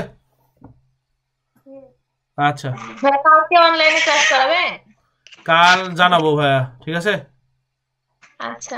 আচ্ছা, ভাইয়া কালকে অনলাইনে ক্লাস করাবে? কাল জানাবো ভাইয়া, ঠিক আছে? আচ্ছা।